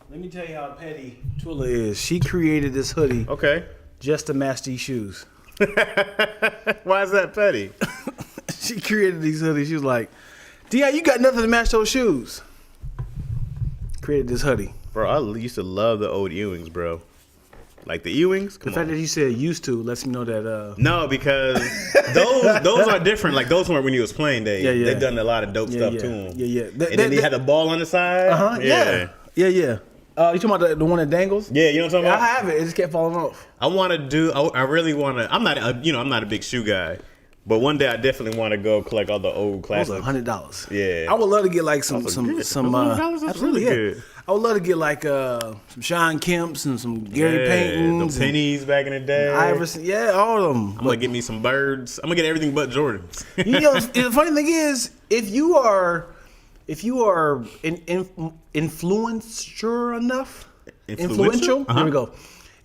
Let me tell you how petty Twilla is. She created this hoodie just to match these shoes. Why is that petty? She created these hoodies. She was like, D.I., you got nothing to match those shoes. Created this hoodie. Bro, I used to love the old Ewings, bro. Like the Ewings? The fact that you said used to lets me know that... No, because those are different. Like those weren't when he was playing. They've done a lot of dope stuff to him. Yeah. And then he had the ball on the side. Yeah. You talking about the one that dangles? Yeah, you know what I'm talking about? I have it. It just kept falling off. I really want to. I'm not a big shoe guy. But one day I definitely want to go collect all the old classics. $100. Yeah. I would love to get like some $100, really good. I would love to get like some Sean Kemp's and some Gary Payton's. The pennies back in the day. Iverson. Yeah, all of them. I'm going to get me some birds. I'm going to get everything but Jordans. The funny thing is, if you are influential enough, influential? Here we go.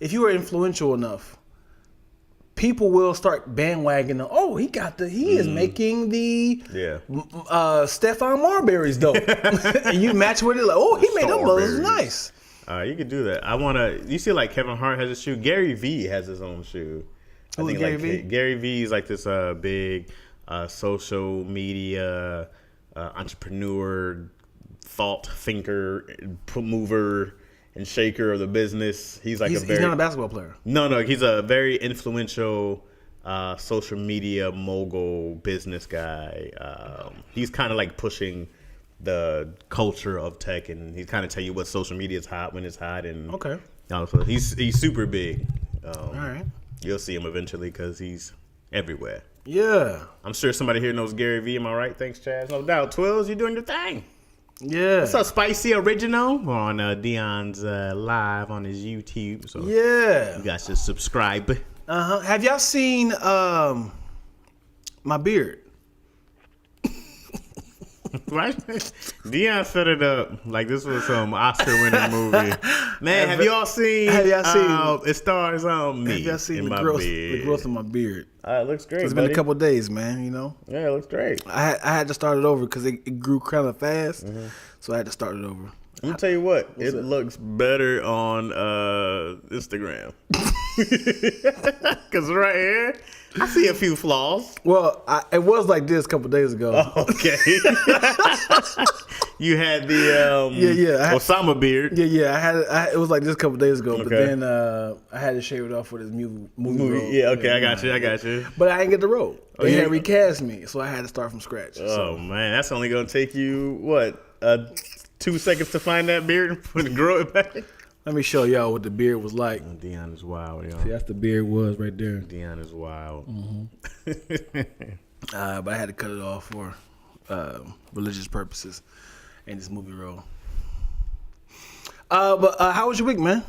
If you are influential enough, people will start bandwagoning. Oh, he is making the Stephon Marbury's dope. And you match with it like, oh, he made them brothers nice. You could do that. You see like Kevin Hart has a shoe. Gary Vee has his own shoe. Who's Gary Vee? Gary Vee is like this big social media entrepreneur, thought thinker, mover, and shaker of the business. He's not a basketball player. No, he's a very influential social media mogul business guy. He's kind of like pushing the culture of tech, and he's kind of tell you what social media is hot when it's hot. And also he's super big. All right, you'll see him eventually because he's everywhere. Yeah, I'm sure somebody here knows Gary Vee. Am I right? Thanks, Chaz. No doubt. Twills, you're doing your thing. Yeah. What's up, Spicy Original? We're on Dion's live on his YouTube. So yeah, you guys should subscribe. Have y'all seen my beard? Right? Dion set it up like this was some Oscar-winning movie. Man, have y'all seen? It stars on me. Have y'all seen the growth of my beard? It looks great. It's been a couple of days, man. You know. Yeah, it looks great. I had to start it over because it grew kind of fast, so I had to start it over. I'm gonna tell you what, it looks better on Instagram. Because right here, I see a few flaws. Well, it was like this a couple of days ago. Oh, okay. You had the Osama beard. Yeah. It was like this a couple of days ago, but then I had to shave it off for this movie role. Yeah, okay, I got you. But I didn't get the role. They had recast me, so I had to start from scratch. Oh man, that's only gonna take you what 2 seconds to find that beard and grow it back. Let me show y'all what the beard was like. Dion is wild, yo. See, that's the beard was right there. Dion is wild. But I had to cut it off for religious purposes in this movie role. But how was your week, man?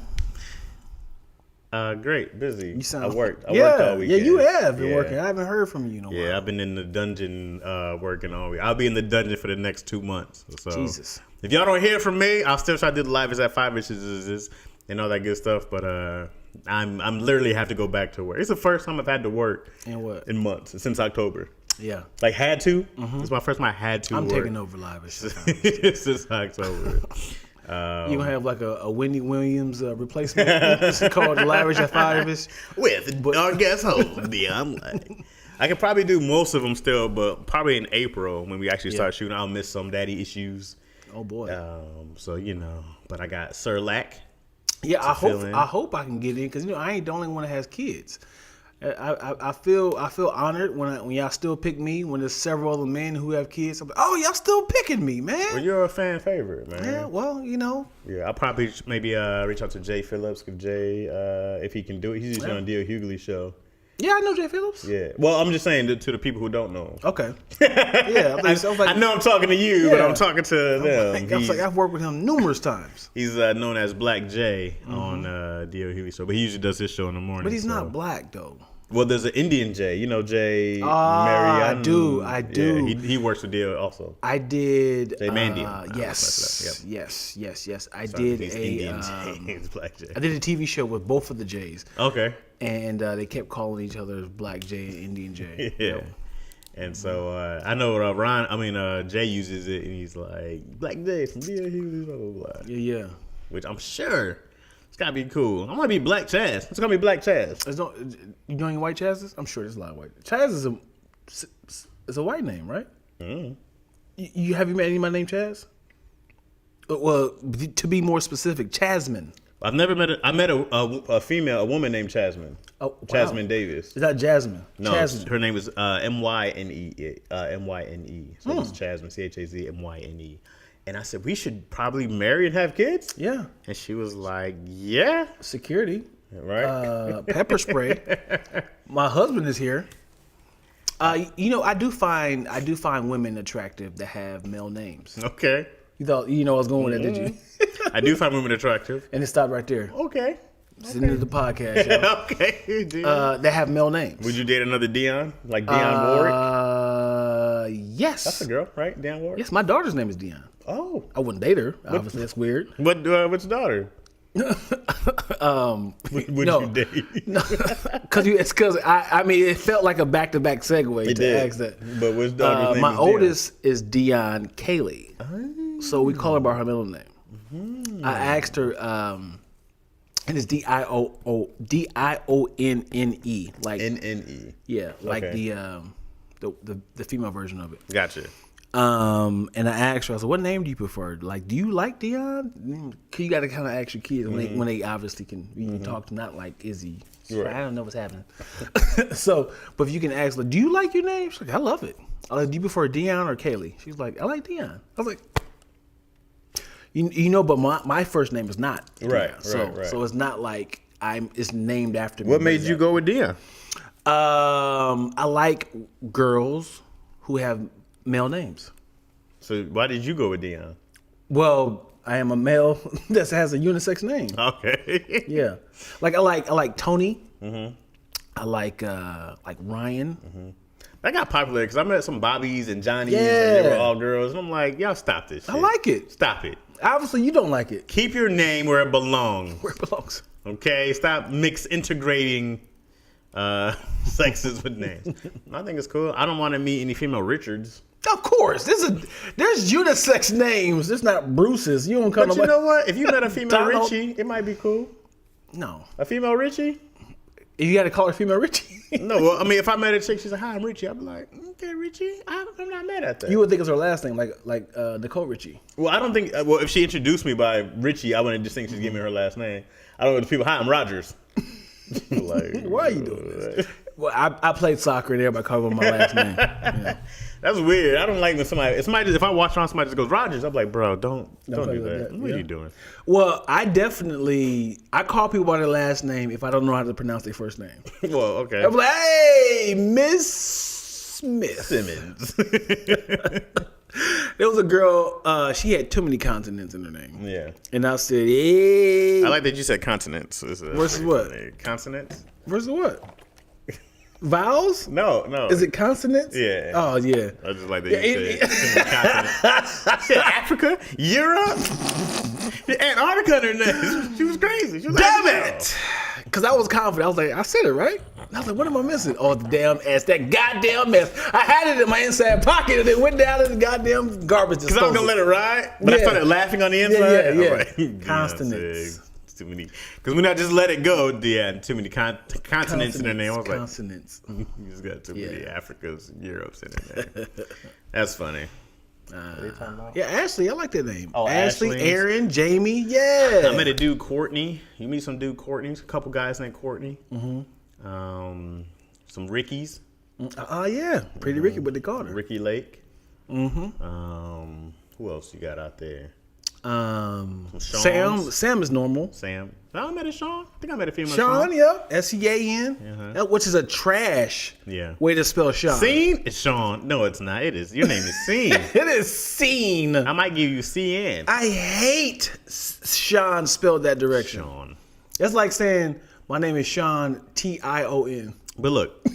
Great, busy. I worked all weekend. Yeah, you have been working. I haven't heard from you in a while. Yeah, I've been in the dungeon working all week. I'll be in the dungeon for the next 2 months. So Jesus. If y'all don't hear from me, I'll still try to do the live at 5 inches and all that good stuff. But I'm literally have to go back to work. It's the first time I've had to work in months since October. Yeah, like had to. It's my first time I had to. I'm work. taking over live at since October. You gonna have like a Wendy Williams replacement? It's called the Lavish at 5ish with our guest host Dion. I could probably do most of them still, but probably in April when we actually start shooting, I'll miss some daddy issues. Oh boy. So but I got Sir Lack. Yeah, I hope I can get in because I ain't the only one that has kids. I feel honored when y'all still pick me when there's several other men who have kids. I'm like, oh, y'all still picking me, man. Well, you're a fan favorite, man. Yeah, well, Yeah, I'll probably maybe reach out to Jay Phillips if he can do it. He's usually on Dio Hughley's show. Yeah, I know Jay Phillips. Yeah. Well, I'm just saying to the people who don't know him. Okay. Yeah. I know I'm talking to you, but I'm talking to them. I've worked with him numerous times. He's known as Black Jay on Dio Hughley's show, but he usually does his show in the morning. But he's not black, though. Well, there's an Indian Jay. You know Jay Mariani? I do. Yeah, he works with Dio also. I did. Jay Mandian. Yes. I did Indian Jay. He's Black Jay. I did a TV show with both of the Jays. Okay. And they kept calling each other Black Jay and Indian Jay. Yeah. Yep. And so I know Jay uses it, and he's like, Black Jay from Dio Hughley, blah, blah, blah. Yeah. which I'm sure it's gotta be cool. I'm gonna be Black Chaz. It's gonna be Black Chaz. You know any white Chazes? I'm sure there's a lot of white. Chaz is a white name, right? Mm. You have you met anybody named Chaz? Well, to be more specific, Chasmine. I've never met. I met a woman named Chasmine. Oh, wow. Chasmine Davis. Is that Jasmine? No, Chasmine. her name was Myne. Myne. So it's Chasmine. Chazmyne. And I said we should probably marry and have kids. Yeah. And she was like, "Yeah." Security. Right. Pepper spray. My husband is here. I do find women attractive that have male names. Okay. You thought I was going with that, did you? I do find women attractive. And it stopped right there. Okay. It's the end of the podcast, y'all. Okay. That have male names. Would you date another Dion? Like Dionne Warwick? Yes. That's a girl, right? Dionne Warwick? Yes, my daughter's name is Dion. Oh. I wouldn't date her. Obviously, that's weird. Which daughter? Would you date? No, because it felt like a back-to-back segue to ask that. But which daughter's name my is oldest is Dion Kaylee, so we call her by her middle name. Mm-hmm. I asked her, and it's Dionnne, like Nne. Yeah, like the female version of it. Gotcha. And I asked her, I said, what name do you prefer? Like, do you like Dion? You got to kind of ask your kids when they obviously can talk to, not like Izzy. Right. I don't know what's happening. So, but if you can ask her, do you like your name? She's like, I love it. I like, do you prefer Dion or Kaylee? She's like, I like Dion. I was like, but my first name is not Dion. Right. So it's not like it's named after me. What made you go with Dion? I like girls who have male names. So why did you go with Dion? Well, I am a male that has a unisex name. Okay. Yeah, like I like Tony. Mm-hmm. I like Ryan. Mm-hmm. That got popular because I met some Bobbies and Johnnies Yeah. and they were all girls. And I'm like, y'all stop this shit. I like it. Stop it. Obviously, you don't like it. Keep your name where it belongs. Where it belongs. Okay? Stop integrating sexes with names. I think it's cool. I don't want to meet any female Richards. Of course, there's unisex names. There's not Bruce's. You don't come. But you know what? If you met a female Donald. Richie, it might be cool. No, A female Richie? you got to call her female Richie. No, well, I mean, if I met a chick, she's like, "Hi, I'm Richie." I'd be like, "Okay, Richie." I'm not mad at that. You would think it's her last name, like Nicole Richie. Well, I don't think. Well, if she introduced me by Richie, I wouldn't just think she's giving me her last name. I don't know the people. Hi, I'm Rogers. Like, Why are you doing this? Well, I played soccer and everybody called me my last name. Yeah. That's weird. I don't like when somebody. If I watch on somebody just goes Rogers, I'm like, bro, don't do that. What are you doing? Well, I call people by their last name if I don't know how to pronounce their first name. Well, okay. I'm like, hey, Miss Smith. Simmons. There was a girl, she had too many consonants in her name. Yeah. And I said, hey. I like that you said consonants. Versus what? Consonants? Versus what? Vowels? No. Is it consonants? Yeah. Oh, yeah. I just like that you said consonants. She said Africa, Europe, Antarctica in her name. She was crazy. She was Damn like, it! Because I was confident. I was like, I said it right. I was like, what am I missing? Oh, the damn ass. That goddamn mess. I had it in my inside pocket and it went down in the goddamn garbage. Because I was going to let it ride, but I started laughing on the inside. Yeah. Right. Consonants. Too many. Because when I just let it go, too many consonants in her name. I was consonants. Like, you just got too many Africas and Europes in her name. That's funny. Yeah, Ashley, I like that name. Oh, Ashley, Ashley. Aaron, Jamie, yeah. I met a dude, Courtney. You meet some dude, Courtney. A couple guys named Courtney. Mm-hmm. Some Rickies. Yeah. Pretty Ricky, what they called her. Ricky Lake. Mm-hmm. Who else you got out there? Sam is normal. Sam. No, I met a Sean. I think I met a female Sean, yeah. S-E-A-N. Which is a trash way to spell Sean. Scene? It's Sean. No, it's not. It is. Your name is Scene. It is Scene. I might give you C-N. I hate Sean spelled that direction. Sean. That's like saying, my name is Sean, T-I-O-N. But look.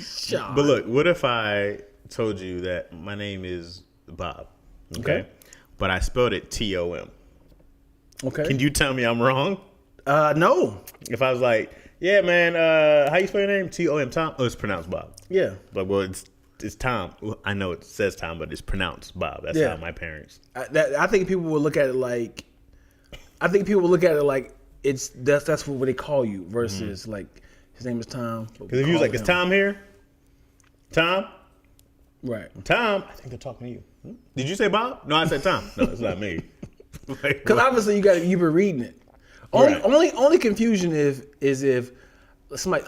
Sean. But look, what if I told you that my name is Bob? Okay. But I spelled it T-O-M. Okay. Can you tell me I'm wrong? No. If I was like, yeah, man, how you spell your name? T-O-M, Tom? Oh, it's pronounced Bob. Yeah. Like, well, it's Tom. Well, I know it says Tom, but it's pronounced Bob. That's how my parents. I think people will look at it like, I think people look at it like that's what they call you versus like his name is Tom. Because if you was like, is Tom here? Tom? Right. Tom? I think they're talking to you. Did you say Bob? No, I said Tom. No, it's not me. Because obviously you've been reading it. Only confusion is if somebody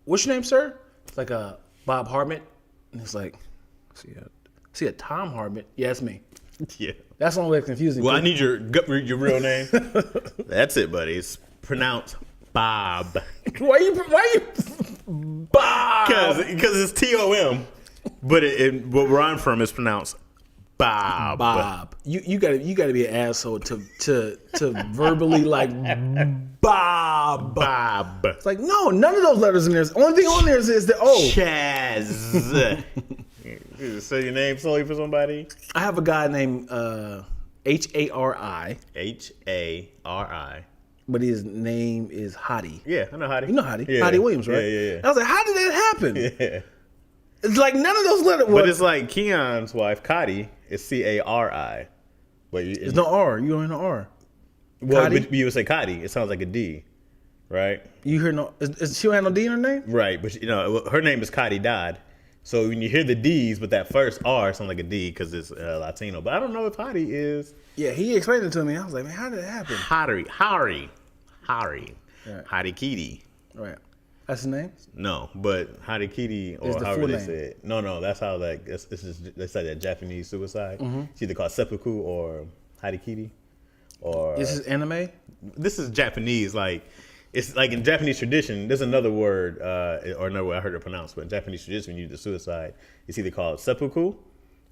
what's your name, sir? It's like Bob Hartman, and it's like see a Tom Hartman. Yeah, that's me. Yeah, that's the only way it's confusing. Well, I need your real name. That's it, buddy. It's pronounced Bob. Why you Bob? Because it's Tom, but what where I'm from is pronounced Bob. Bob. You gotta be an asshole to verbally like Bob. Bob. It's like no, none of those letters in there. The only thing on there is the O. Chaz. Say your name slowly for somebody. I have a guy named Hari. Hari. But his name is Hottie. Yeah, I know Hottie. You know Hottie. Yeah. Hottie Williams, right? Yeah. I was like, how did that happen? Yeah. It's like none of those letters. But it's like Keon's wife, Cotty, is Cari. But there's no R. You don't hear no R. Well, but you would say Cotty. It sounds like a D, right? You hear no? She don't have no D in her name? Right, but her name is Cotty Dodd. So when you hear the D's, but that first R sounds like a D because it's Latino. But I don't know if Hottie is. Yeah, he explained it to me. I was like, man, how did it happen? Hari. Right. Hottie Kitty. Right. That's his name? No, but Hottie Kitty, or however they say it. No, that's how they say that Japanese suicide. Mm-hmm. It's either called seppuku or Hottie Kitty. Or this is anime? This is Japanese, it's like in Japanese tradition, there's another word, or another way I heard it pronounced, but in Japanese tradition, when you do the suicide, it's either called seppuku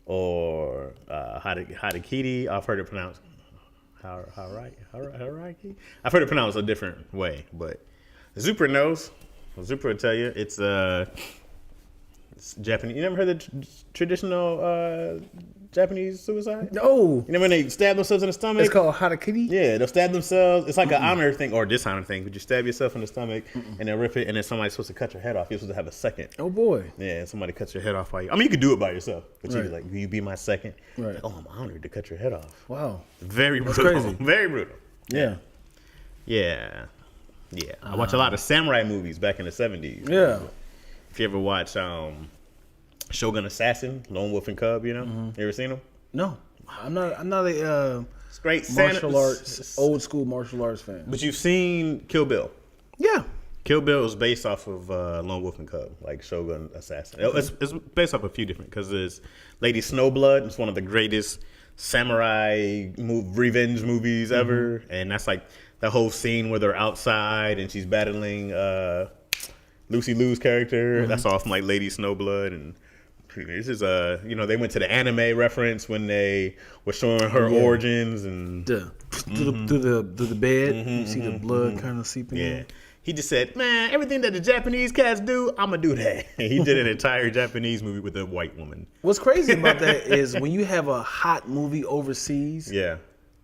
or harakiri. I've heard it pronounced haraki. I've heard it pronounced a different way, but Zupra knows. Zupra will tell you it's Japanese. You never heard the traditional Japanese suicide? No. You know when they stab themselves in the stomach? It's called harakiri? Yeah, they'll stab themselves. It's like an honor thing or dishonor thing. But you stab yourself in the stomach and then rip it, and then somebody's supposed to cut your head off. You're supposed to have a second. Oh, boy. Yeah, and somebody cuts your head off by you. I mean, you could do it by yourself. But you're like, will you be my second? Right. Like, oh, I'm honored to cut your head off. Wow. Very brutal. Crazy. Very brutal. Yeah. I watch a lot of samurai movies back in the 70s. Yeah. If you ever watch Shogun Assassin, Lone Wolf and Cub, you ever seen them? No. I'm not a it's great martial arts, old school martial arts fan. But you've seen Kill Bill. Yeah. Kill Bill is based off of Lone Wolf and Cub, like Shogun Assassin. It's based off a few different, because there's Lady Snowblood. It's one of the greatest samurai revenge movies ever, and that's like the whole scene where they're outside and she's battling Lucy Liu's character. That's all from like Lady Snowblood, and this is they went to the anime reference when they were showing her origins and through the bed, you see the blood kind of seeping in. He just said, man, everything that the Japanese cats do, I'm going to do that. He did an entire Japanese movie with a white woman. What's crazy about that is when you have a hot movie overseas,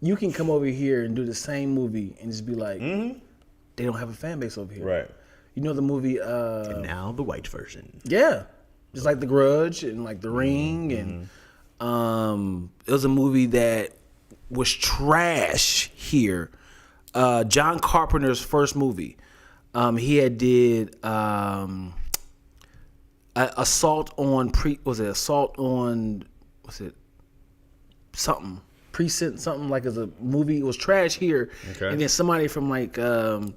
you can come over here and do the same movie and just be like, they don't have a fan base over here. Right. You know the movie... and now the white version. Yeah. Just like The Grudge and like The Ring. And it was a movie that was trash here. John Carpenter's first movie. He had did assault on precinct something, like as a movie. It was trash here, and then somebody from like the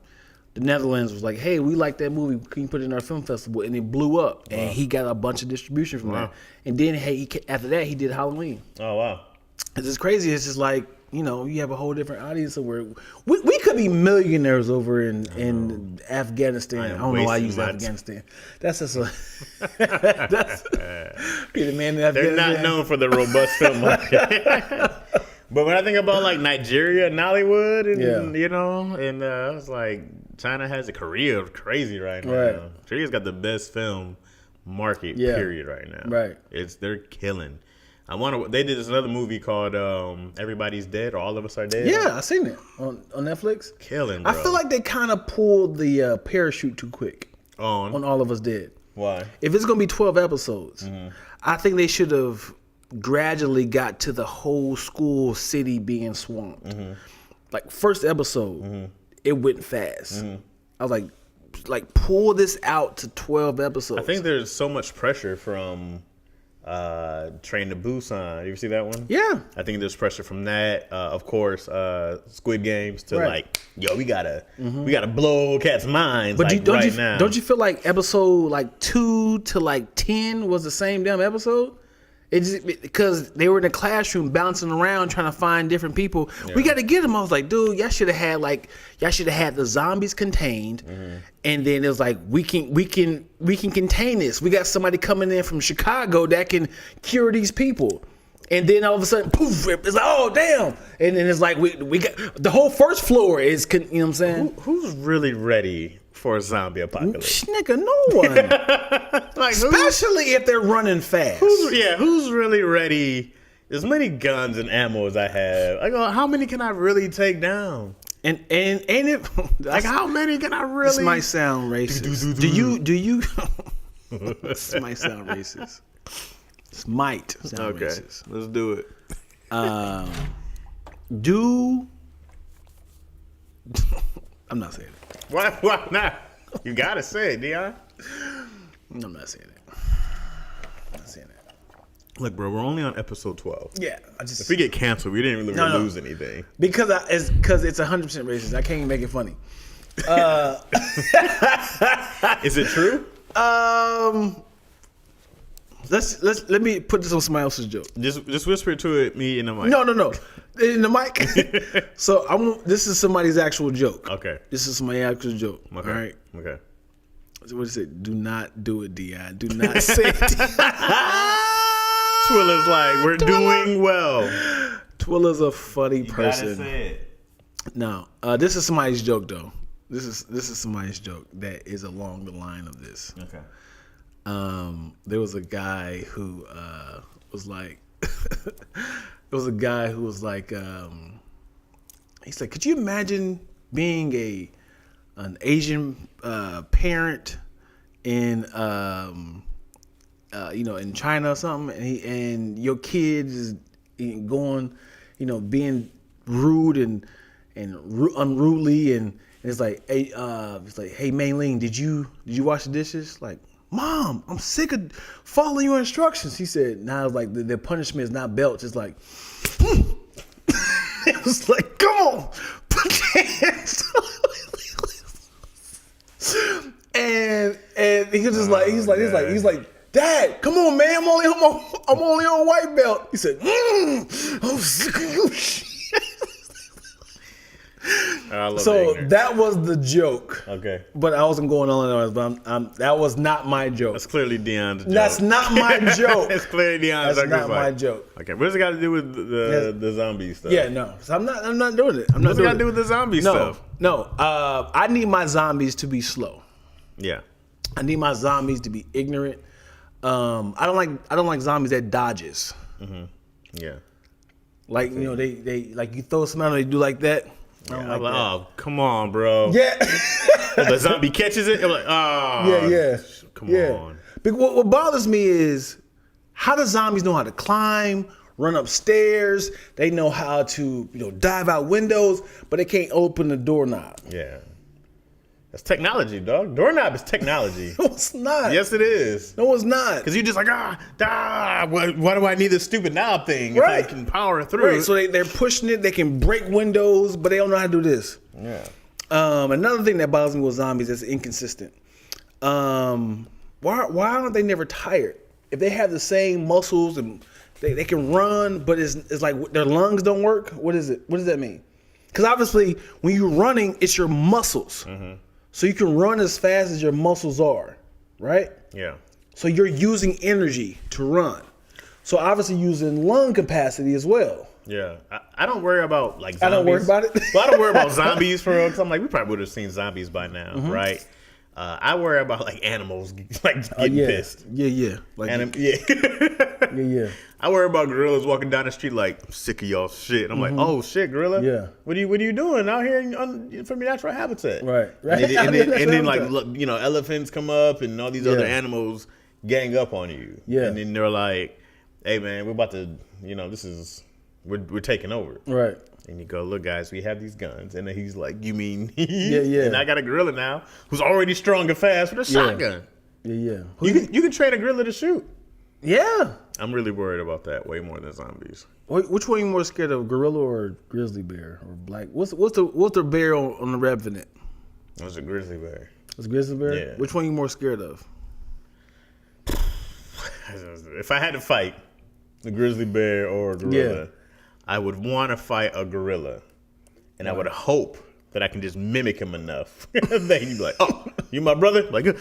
Netherlands was like, hey, we like that movie, can you put it in our film festival? And it blew up, and he got a bunch of distribution from that. And then after that he did Halloween. Oh wow. It's just crazy. It's just like, you have a whole different audience where we could be millionaires over in Afghanistan. I don't know why I use Afghanistan. That's just that's be the man in Afghanistan. They're not known for the robust film market. But when I think about like Nigeria and Nollywood, and I was like, China has a Korea crazy right now. Right. Korea's got the best film market period right now. Right. They're killing. They did this another movie called Everybody's Dead or All of Us Are Dead. Yeah, I seen it on Netflix. Killing, bro. I feel like they kind of pulled the parachute too quick on All of Us Dead. Why? If it's gonna be 12 episodes, I think they should have gradually got to the whole school city being swamped. Like first episode, it went fast. I was like pull this out to 12 episodes. I think there's so much pressure from Train to Busan. You ever see that one? Yeah. I think there's pressure from that. Of course, Squid Games to like, yo, we gotta blow cats' minds. But like now. Don't you feel like episode like 2 to like 10 was the same damn episode? Because they were in the classroom bouncing around trying to find different people. Yeah. We got to get them. I was like, dude, y'all should have had the zombies contained, and then it was like we can contain this. We got somebody coming in from Chicago that can cure these people, and then all of a sudden, poof! It's like, oh damn! And then it's like we got the whole first floor is, you know what I'm saying? Who's really ready for a zombie apocalypse? Nigga, no one. Like, especially if they're running fast. Who's really ready? As many guns and ammo as I have, I go, how many can I really take down? And if like, how many can I really? This might sound racist. Do you? This might sound racist. This might sound racist. Let's do it. I'm not saying it. Why not? You gotta say it, Dion. I'm not saying it. I'm not saying it. Look, bro, we're only on episode 12. Yeah, if we get canceled, we didn't really lose anything. Because it's 100% racist. I can't even make it funny. Is it true? Let me put this on somebody else's joke. Just whisper it to me in the mic. No. In the mic. So this is somebody's actual joke. Okay. This is somebody's actual joke. Okay. All right. Okay. So what is it? Do not do it, Dion. Do not say it. Twilla's like, we're doing well. Twilla's a funny person. You gotta say it. No, this is somebody's joke though. This is somebody's joke that is along the line of this. Okay. There was a guy who was like, he said, could you imagine being an Asian parent in in China or something, and your kid is going, being rude and unruly, and it's like, hey Mei Ling, did you wash the dishes? Like, Mom, I'm sick of following your instructions. He said, now it's like the punishment is not belts. It's like, it was like, come on, put your hands on. And he was just like, he's like, Dad, come on, man, I'm only on white belt. He said, I'm sick of you shit. So that was the joke. Okay. But I wasn't going on, but that was not my joke. That's clearly Dion's joke. That's not my joke. It's clearly Dion's joke. That's not my joke. Okay, what does it got to do with the zombie stuff? Yeah, no. So I'm not doing it. What's it got to do with the zombie stuff? No. I need my zombies to be slow. Yeah. I need my zombies to be ignorant. I don't like zombies that dodges. Mm-hmm. Yeah. Like, they like you throw something out and they do like that. Yeah, like, oh, come on, bro. Yeah. The zombie catches it. I'm like, oh. Yeah. Come on. But what bothers me is how do zombies know how to climb, run upstairs? They know how to, dive out windows, but they can't open the doorknob. Yeah. That's technology, dog. Doorknob is technology. No, it's not. Yes, it is. No, it's not. Because you're just like, why do I need this stupid knob thing if I can power through? Right, so they're pushing it. They can break windows, but they don't know how to do this. Yeah. Another thing that bothers me with zombies is inconsistent. Why aren't they never tired? If they have the same muscles and they can run, but it's like their lungs don't work, what is it? What does that mean? Because obviously, when you're running, it's your muscles. Mm-hmm. So you can run as fast as your muscles are, right? Yeah. So you're using energy to run. So obviously using lung capacity as well. Yeah. I don't worry about zombies. I don't worry about it. Well, I don't worry about zombies for real. Because I'm like, we probably would have seen zombies by now, right? I worry about animals getting pissed. Yeah. Yeah. I worry about gorillas walking down the street like, I'm sick of y'all shit. And I'm like, oh shit, gorilla. Yeah. What are you doing out here from your natural habitat? Right. And then elephants come up and all these other animals gang up on you. Yeah. And then they're like, hey man, we're about to, we're taking over. Right. And you go, look guys, we have these guns. And then he's like, you mean? Yeah. And I got a gorilla now who's already strong and fast with a shotgun. Yeah. You can train a gorilla to shoot. Yeah. I'm really worried about that way more than zombies. Which one are you more scared of, gorilla or grizzly bear or black? What's the bear on the Revenant? It was a grizzly bear. It's grizzly bear? Yeah. Which one are you more scared of? If I had to fight a grizzly bear or a gorilla, I would want to fight a gorilla. And I would hope that I can just mimic him enough. Then you'd be like, oh, you my brother? Like, a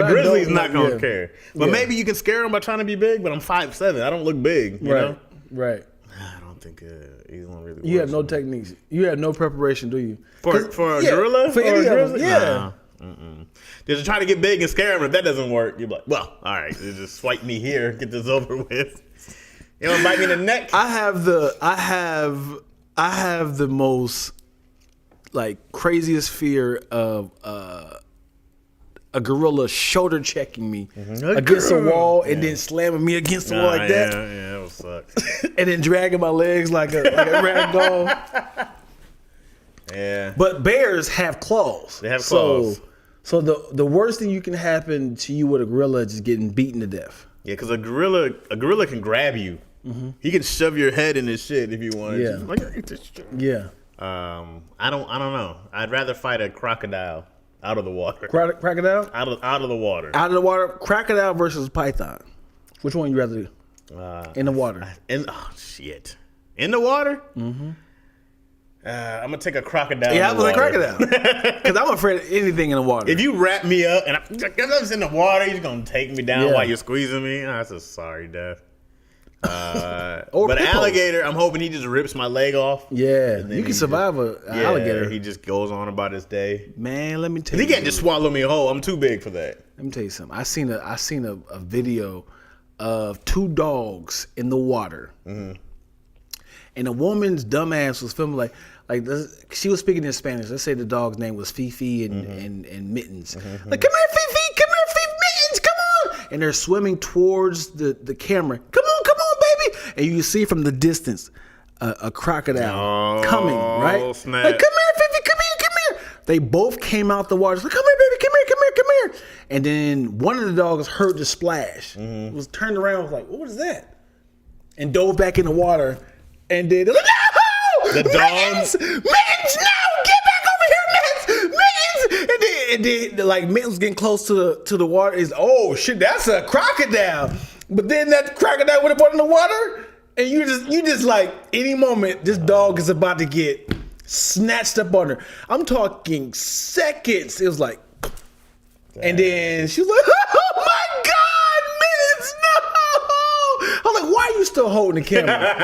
grizzly's not going to care. But maybe you can scare him by trying to be big, but I'm 5'7". I don't look big, you know? Right. I don't think either one really works. You have no techniques. You have no preparation, do you? For a gorilla? For any a grizzly? Yeah. Nah. Just try to get big and scare him. If that doesn't work, you're like, well, all right, just swipe me here, get this over with. You don't bite me in the neck. I have the most craziest fear of a gorilla shoulder checking me against a wall and then slamming me against the wall like that. Yeah, that would suck. And then dragging my legs like a rag doll. Yeah. But bears have claws. They have claws. So the worst thing you can happen to you with a gorilla is just getting beaten to death. Yeah, because a gorilla can grab you. Mm-hmm. He can shove your head in his shit if you want. Yeah. Yeah. I don't know. I'd rather fight a crocodile out of the water. Crocodile? Out of the water. Out of the water. Crocodile versus python. Which one you rather do? In the water. Shit. In the water? Mm-hmm. I'm gonna take a crocodile. Yeah, I was a crocodile because I'm afraid of anything in the water. If you wrap me up and I'm just in the water, you're gonna take me down while you're squeezing me. That's a sorry death. But an alligator, I'm hoping he just rips my leg off. Yeah, you can survive an alligator. He just goes on about his day. Man, let me tell you, he can't just swallow me whole. I'm too big for that. Let me tell you something. I seen a video of two dogs in the water. Mm-hmm. And a woman's dumbass was filming like she was speaking in Spanish. Let's say the dog's name was Fifi and Mittens. Mm-hmm. Like, come here, Fifi, Mittens, come on! And they're swimming towards the camera. Come on, baby! And you see from the distance a crocodile coming, right? Snap. Like, come here, Fifi, come here! They both came out the water. Like, come here, baby, come here! And then one of the dogs heard the splash. Mm-hmm. Was turned around, was like, what was that? And dove back in the water. And then no! The dogs, Mittens, no! Get back over here, Mittens! And then like Mittens getting close to the water is shit, that's a crocodile. But then that crocodile went up in the water, and you just like any moment this dog is about to get snatched up on her. I'm talking seconds. It was like, and then she was like, oh my God, Mittens, no! I'm like, why are you still holding the camera?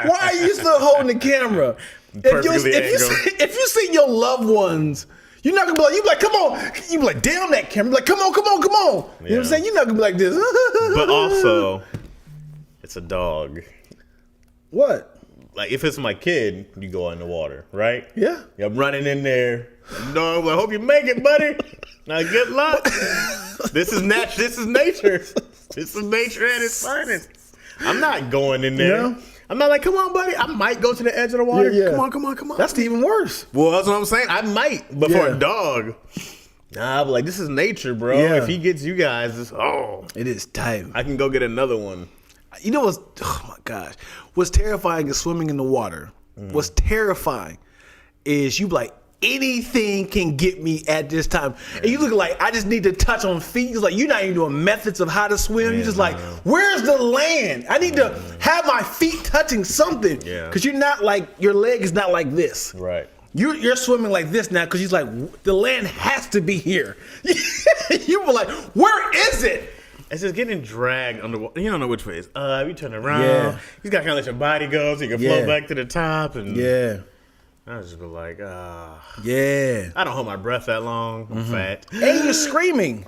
Why are you still holding the camera? If you see your loved ones, you're not gonna be like, you be like, come on. You be like, damn that camera. Like, come on. You know what I'm saying? You're not gonna be like this. But also, it's a dog. What? Like, if it's my kid, you go in the water, right? Yeah. I'm running in there. Dog, I hope you make it, buddy. Now, good luck. This is nature. This is nature at its finest. I'm not going in there. Yeah. I'm not like, come on, buddy. I might go to the edge of the water. Yeah. Come on. That's even worse. Well, that's what I'm saying. I might, but for a dog, nah. But like, this is nature, bro. Yeah. If he gets you guys, it is time. I can go get another one. You know what's? Oh my gosh, what's terrifying is swimming in the water. What's terrifying is you like, anything can get me at this time. And you look like, I just need to touch on feet. It's like, you're not even doing methods of how to swim. You're just like, where's the land? I need to have my feet touching something. Yeah. Because you're not like, your leg is not like this. Right. You're swimming like this now because you're like, the land has to be here. You were like, where is it? It's just getting dragged underwater. You don't know which way it's up. You turn around. You got to kind of let your body go so you can float back to the top. And I just be like, yeah. I don't hold my breath that long. I'm fat. And you're screaming.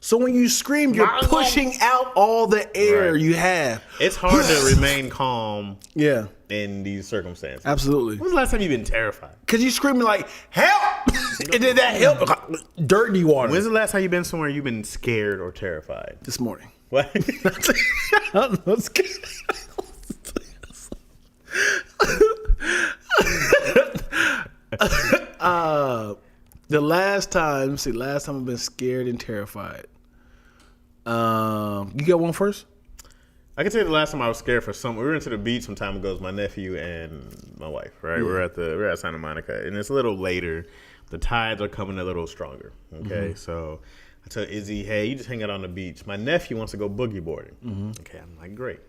So when you scream, you're pushing out all the air you have. It's hard to remain calm in these circumstances. Absolutely. When's the last time you've been terrified? Because you're screaming like, help! And then that help, dirty water. When's the last time you've been somewhere you've been scared or terrified? This morning. What? The last time I've been scared and terrified. You got one first? I can tell you the last time I was scared for something. We were into the beach some time ago. It was my nephew and my wife, right? Yeah. We're at Santa Monica, and it's a little later. The tides are coming a little stronger, okay? So I tell Izzy, hey, you just hang out on the beach. My nephew wants to go boogie boarding. Okay, I'm like, great,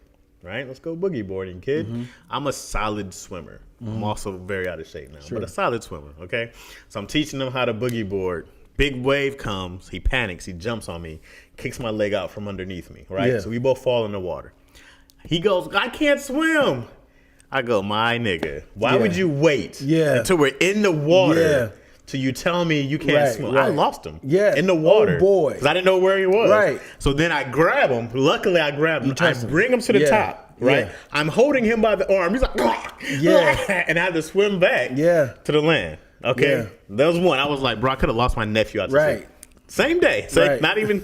right? Let's go boogie boarding, kid. I'm a solid swimmer. I'm also very out of shape now, but a solid swimmer, okay? So I'm teaching him how to boogie board. Big wave comes, he panics, he jumps on me, kicks my leg out from underneath me, right? Yeah. So we both fall in the water. He goes, I can't swim. I go, my nigga, why would you wait until we're in the water till you tell me you can't swim? Right. I lost him in the water. Oh, boy. Because I didn't know where he was. Right. So then I grab him. Luckily, I grab him. I bring him to the top, right? Yeah. I'm holding him by the arm. He's like, and I had to swim back to the land. Okay, that was one. I was like, bro, I could have lost my nephew out the sea. Same day, not even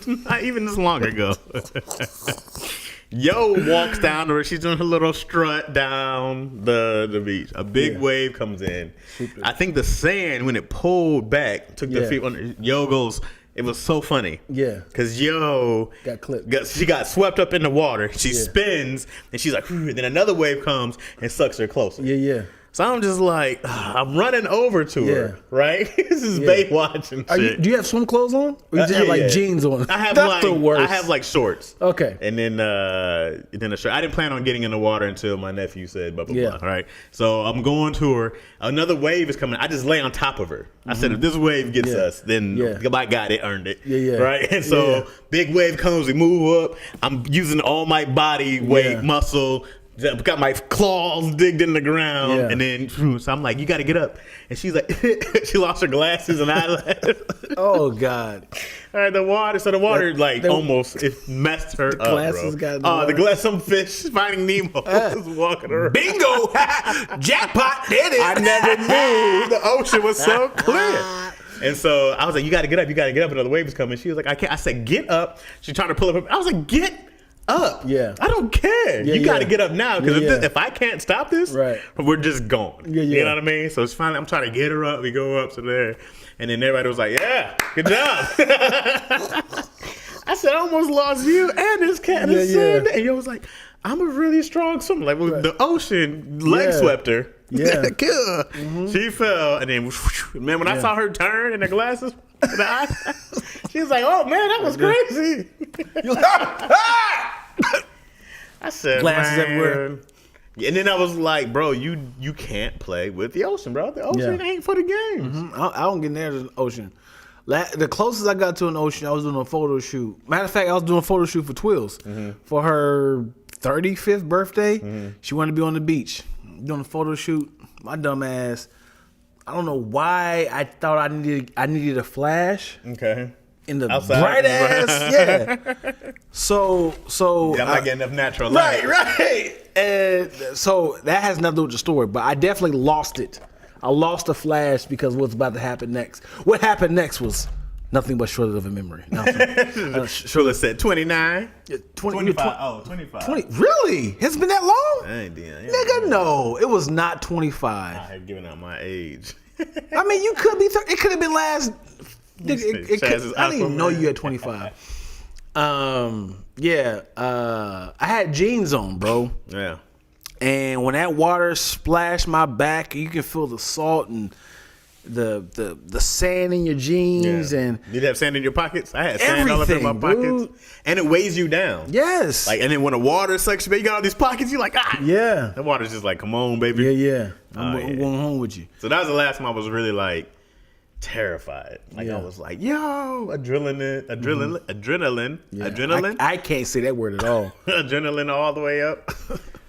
this long ago. Yo walks down, or she's doing her little strut down the beach. A big wave comes in. I think the sand, when it pulled back, took the feet under. Yo goes. It was so funny. Yeah. Because Yo got clipped. She got swept up in the water. She spins, and she's like, then another wave comes and sucks her closer. Yeah. So I'm just like, I'm running over to her, right? This is Baywatch and shit. Do you have swim clothes on? Or you just have like jeans on? That's the worst. I have like shorts. Okay. And then a shirt. I didn't plan on getting in the water until my nephew said blah, blah, blah. Right? So I'm going to her. Another wave is coming. I just lay on top of her. I said, if this wave gets us, then I got it, earned it. Right? And so big wave comes, we move up. I'm using all my body weight, muscle. Got my claws digged in the ground, and then so I'm like, "You got to get up." And she's like, she lost her glasses and eyelash. Oh God! All right, the water almost it messed her up. Glasses bro. got the glass. Some fish Finding Nemo was walking around. Bingo! Jackpot! Did it? I never knew the ocean was so clear. And so I was like, "You got to get up! You got to get up!" Another wave was coming. She was like, "I can't." I said, "Get up!" She's trying to pull up. I was like, "Get up. I don't care. You got to get up now because if I can't stop this, we're just going. You know what I mean? So it's finally, I'm trying to get her up. We go up to there. And then everybody was like, yeah, good job. I said, I almost lost you and this cat. And you was like, I'm a really strong swimmer. Like the ocean leg swept her. Yeah. She fell. And then, man, when I saw her turn and the glasses, she was like, oh, man, that was crazy. I said, glasses everywhere. And then I was like, bro, you can't play with the ocean, bro. The ocean ain't for the games. I don't get near the ocean. The closest I got to an ocean, I was doing a photo shoot. Matter of fact, I was doing a photo shoot for Twills. For her 35th birthday. She wanted to be on the beach. Doing a photo shoot. My dumb ass, I don't know why I thought I needed a flash. Okay. In the outside. Bright ass, So I'm not getting enough natural light. Right. And so that has nothing to do with the story, but I definitely lost it. I lost the flash because what's about to happen next. What happened next was nothing but short of a memory. Shirley said 29. 25. 25. 20. Really? It's been that long? Nigga, no. It was not 25. I had given out my age. I mean, you could be. It could have been last. I didn't even know you had 25. I had jeans on, bro. Yeah. And when that water splashed my back, you can feel the salt and the sand in your jeans. And did you have sand in your pockets? I had sand all up in my pockets, and it weighs you down. Yes. And then when the water sucks you, you got all these pockets. You're like, yeah. The water's just like, come on, baby. Yeah. I'm going home with you. So that was the last time I was really like terrified. I was like, yo, adrenaline. I can't say that word at all. Adrenaline all the way up.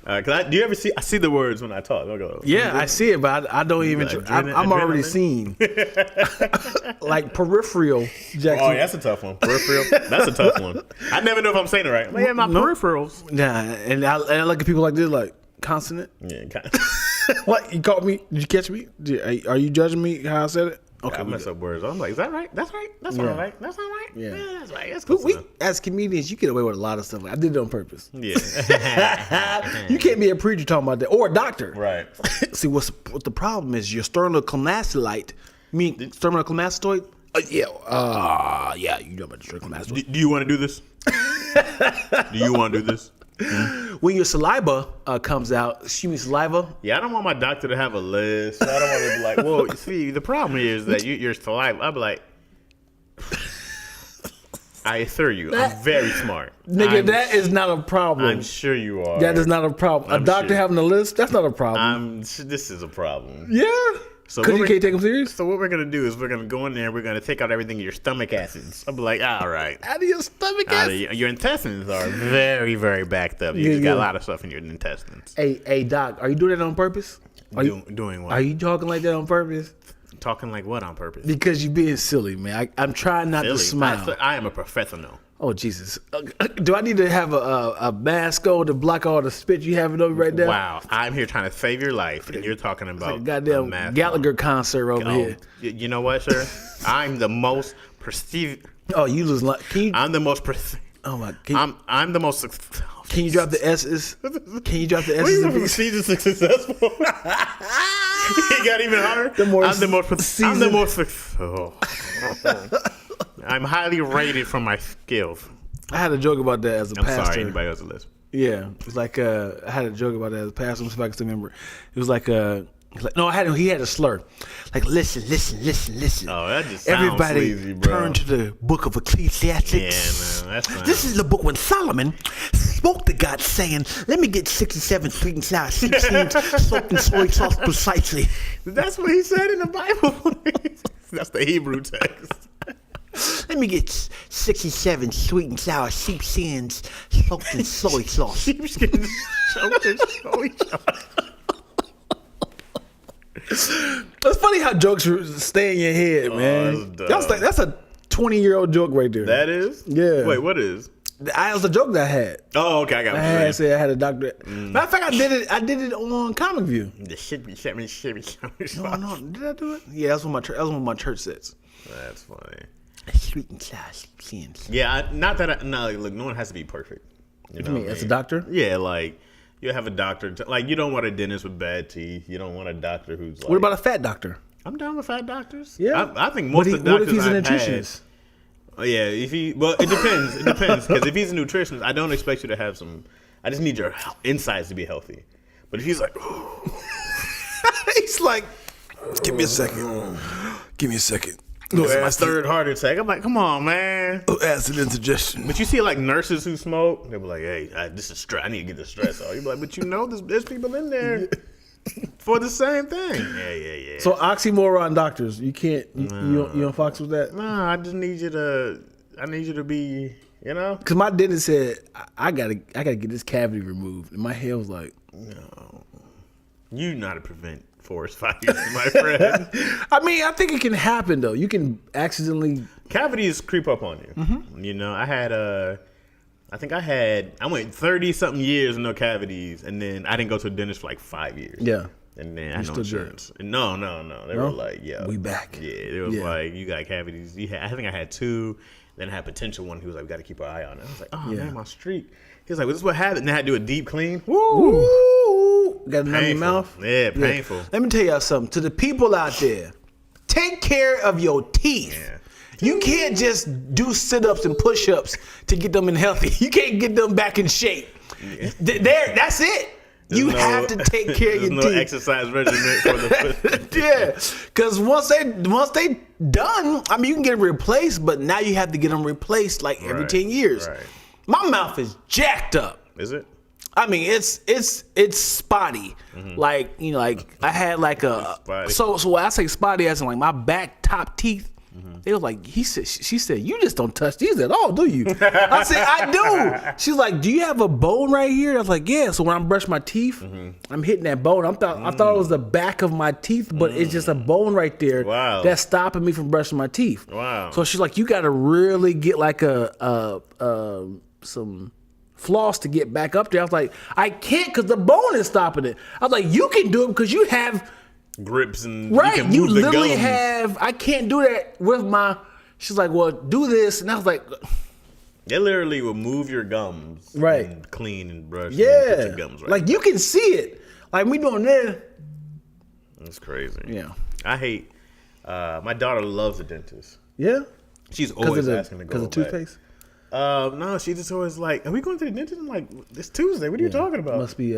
Do you ever see? I see the words when I talk. I'll go, I see it, but I don't even. I'm already seen. Like peripheral. Jackson. Oh, that's a tough one. Peripheral. That's a tough one. I never know if I'm saying it right. My peripherals. Nah, and I look at people like this, like consonant. Yeah. What, you caught me? Did you catch me? Are you judging me how I said it? Okay, I mess up words. I'm like, is that right? That's right. That's all right. That's all right. Yeah, that's right. That's cool. As comedians, you get away with a lot of stuff. I did it on purpose. Yeah. You can't be a preacher talking about that, or a doctor. Right. See, what the problem is? Your sternocleidomastoid. Sternocleidomastoid? Yeah, you know about the sternocleidomastoid. Do you want to do this? Do you want to do this? When your saliva comes out, excuse me, saliva. Yeah, I don't want my doctor to have a list. I don't want to be like, well, you see, the problem is that your saliva. I'll be like, I assure you, I'm very smart. Nigga, that is not a problem. I'm sure you are. That is not a problem. A doctor having a list, that's not a problem. This is a problem. Yeah. So because you can't take them serious? So what we're going to do is we're going to go in there and we're going to take out everything in your stomach acids. I'll be like, all right. Out of your stomach acids? Your intestines are very, very backed up. You got a lot of stuff in your intestines. Hey, Doc, are you doing that on purpose? Doing what? Are you talking like that on purpose? Talking like what on purpose? Because you're being silly, man. I'm trying not to smile. I am a professional. Oh, Jesus. Do I need to have a mask on to block all the spit you have over right now? Wow. I'm here trying to save your life, and you're talking about like a goddamn Gallagher concert over here. You know what, sir? I'm the most prestigious. Oh, you lose like. I'm the most prestigious. Oh my! I'm the most. Can you drop the S's? Can you drop the S's? What prestigious successful? He got even harder. I'm the most. I'm highly rated for my skills. I had a joke about that as a pastor. I'm sorry, anybody else listen. Yeah, it was like I had a joke about that as a pastor. If I can still remember, it was like no, he had a slur. Like listen. Oh, that just sounds everybody sleazy, bro. Turn to the book of Ecclesiastes. Yeah, man, that's This is the book when Solomon spoke to God, saying, "Let me get 67 sweet and sour seeds soaked in soy sauce precisely." That's what he said in the Bible. That's the Hebrew text. Let me get 67 sweet and sour sheepskins soaked in soy sauce. Sheepskins soaked in soy sauce. It's funny how jokes stay in your head, man. That's a 20-year-old joke right there. That is? Yeah. Wait, what is? That was a joke that I had. Oh, okay, I got it. I had a doctor. Matter of fact, I did it on Comic View. The shitty. No, did I do it? Yeah, that's one of my church sets. That's funny. Sweet and sour skins. Yeah, look, no one has to be perfect. You know what I mean? As a doctor? Yeah, like you have a doctor. You don't want a dentist with bad teeth. You don't want a doctor who's like. What about a fat doctor? I'm down with fat doctors. Yeah, I think most of the doctors. What if he's a nutritionist? Oh yeah, it depends. It depends because if he's a nutritionist, I don't expect you to have some. I just need your insides to be healthy. But if he's like, he's like, give me a second. This is my third heart attack. I'm like, come on, man. Acid indigestion. But you see, like nurses who smoke, they be like, "Hey, this is stress. I need to get the stress off." You be like, "But there's people in there for the same thing." Yeah. So oxymoron doctors, you can't. You don't fox with that. No, I just need you to. I need you to be. You know, because my dentist said I gotta get this cavity removed, and my head was like, "No, you know how to prevent forest fires, my friend." I mean, I think it can happen though. You can accidentally cavities creep up on you. Mm-hmm. You know, I went 30 something years with no cavities, and then I didn't go to a dentist for like 5 years. Yeah, and then I had no insurance. No. They were like, "Yeah, we back." Yeah, it was like, "You got cavities." I think I had 2. Then I had potential one. He was like, "We got to keep our eye on it." I was like, "Oh man, my streak." He was like, "Well, this is what happened." And I had to do a deep clean. Woo! Got it in your mouth. Yeah, painful. Yeah. Let me tell y'all something. To the people out there, take care of your teeth. Yeah. You can't just do sit-ups and push-ups to get them in healthy. You can't get them back in shape. Yeah. That's it. You have to take care of your teeth. There's no exercise regimen for the yeah, because once they done, I mean, you can get them replaced, but now you have to get them replaced like every 10 years. Right. My mouth is jacked up. Is it? I mean, it's spotty. Mm-hmm. Like, you know, like I had like a so when I say spotty, as in like my back top teeth. Mm-hmm. They was like, she said, "You just don't touch these at all, do you?" I said, "I do." She's like, "Do you have a bone right here?" I was like, "Yeah." So when I brush my teeth, I'm hitting that bone. I thought it was the back of my teeth, but it's just a bone right there that's stopping me from brushing my teeth. Wow. So she's like, "You got to really get like some floss to get back up there." I was like, "I can't because the bone is stopping it." I was like, "You can do it because you have grips and right. You can You move the literally gums. have. I can't do that with my. She's like, well, do this, and I was like, They literally will move your gums, right, and clean and brush. Yeah, and put your gums right. Like you can see it. Like we doing this. It's crazy. Yeah, I hate. My daughter loves the dentist. Yeah, She's always asking to go because of toothpaste. No, she just always like, are we going to the dentist? I'm like, it's Tuesday. What are you talking about? Must be.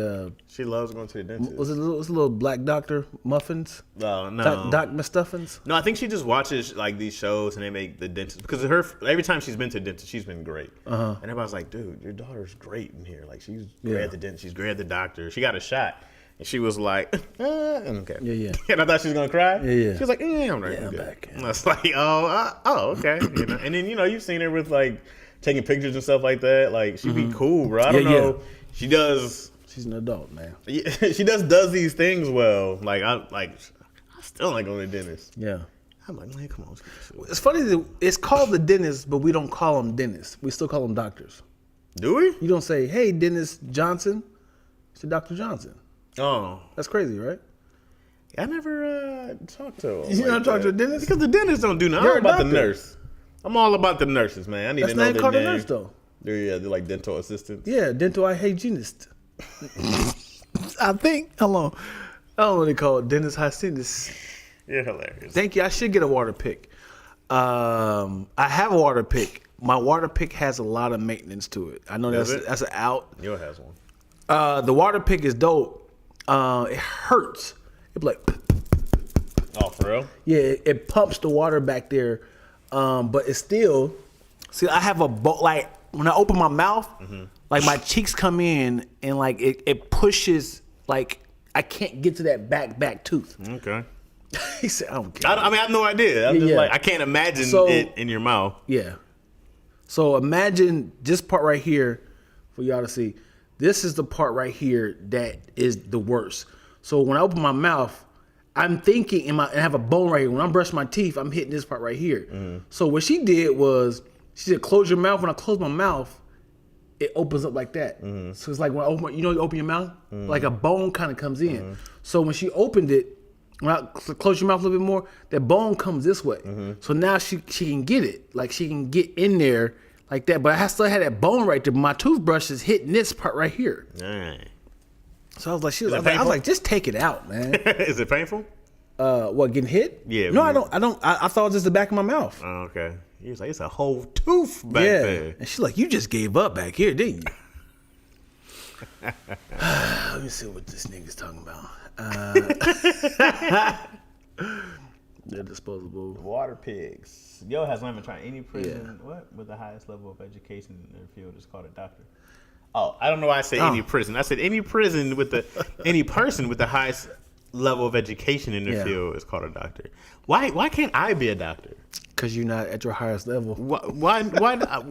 She loves going to the dentist. Was it little black doctor muffins? No. Doc Muffins? No, I think she just watches like these shows and they make the dentist because every time she's been to the dentist, she's been great. And everybody's like, dude, your daughter's great in here. Like she's great at the dentist. She's great at the doctor. She got a shot. And she was like, okay. Yeah. And I thought she was going to cry. Yeah. She was like, I'm right. Yeah, I'm back. And I was like, okay. And then, you've seen her with like taking pictures and stuff like that. Like, she'd be cool, bro. I don't know. Yeah. She does. She's an adult, man. Yeah, she does these things well. Like, I still like going to the dentist. Yeah. I'm like, man, come on. It's funny that it's called the dentist, but we don't call them dentists. We still call them doctors. Do we? You don't say, hey, Dennis Johnson. You say Dr. Johnson. Oh. That's crazy, right? I never talked to him. You never talked to a dentist? Because the dentist don't do nothing. I'm about the nurse. I'm all about the nurses, man. I need to know their name. That's not called a nurse, though. They're like dental assistants. Yeah, dental hygienist. I think. Hold on. I don't know what they call it. Dentist hygienist. You're hilarious. Thank you. I should get a water pick. I have a water pick. My water pick has a lot of maintenance to it. I know that's an out. Yours has one. The water pick is dope. It hurts. It be like. Oh, for real? Yeah, it pumps the water back there, but it's still. See, I have like when I open my mouth, like my cheeks come in and like it pushes. Like I can't get to that back tooth. Okay. He said, "I don't care." I mean, I have no idea. I'm just like, I can't imagine it in your mouth. Yeah. So imagine this part right here for y'all to see. This is the part right here that is the worst. So when I open my mouth, I'm thinking, and I have a bone right here. When I'm brushing my teeth, I'm hitting this part right here. So what she did was, she said, close your mouth. When I close my mouth, it opens up like that. So it's like when I open, you open your mouth, like a bone kind of comes in. So when she opened it, when I close your mouth a little bit more, that bone comes this way. So now she can get it. Like she can get in there like that. But I still had that bone right there. But my toothbrush is hitting this part right here. Dang. So I was like, just take it out, man. Is it painful? What, getting hit? Yeah. No, I don't. I thought it was just the back of my mouth. Oh, okay. He was like, it's a whole tooth back there. And she's like, you just gave up back here, didn't you? Let me see what this nigga's talking about. They're disposable. Water pigs. Yo has not even tried any prison. Yeah. What? With the highest level of education in their field is called a doctor. Oh, I don't know why I say any prison. I said any prison with any person with the highest level of education in their field is called a doctor. Why can't I be a doctor? Because you're not at your highest level. Why?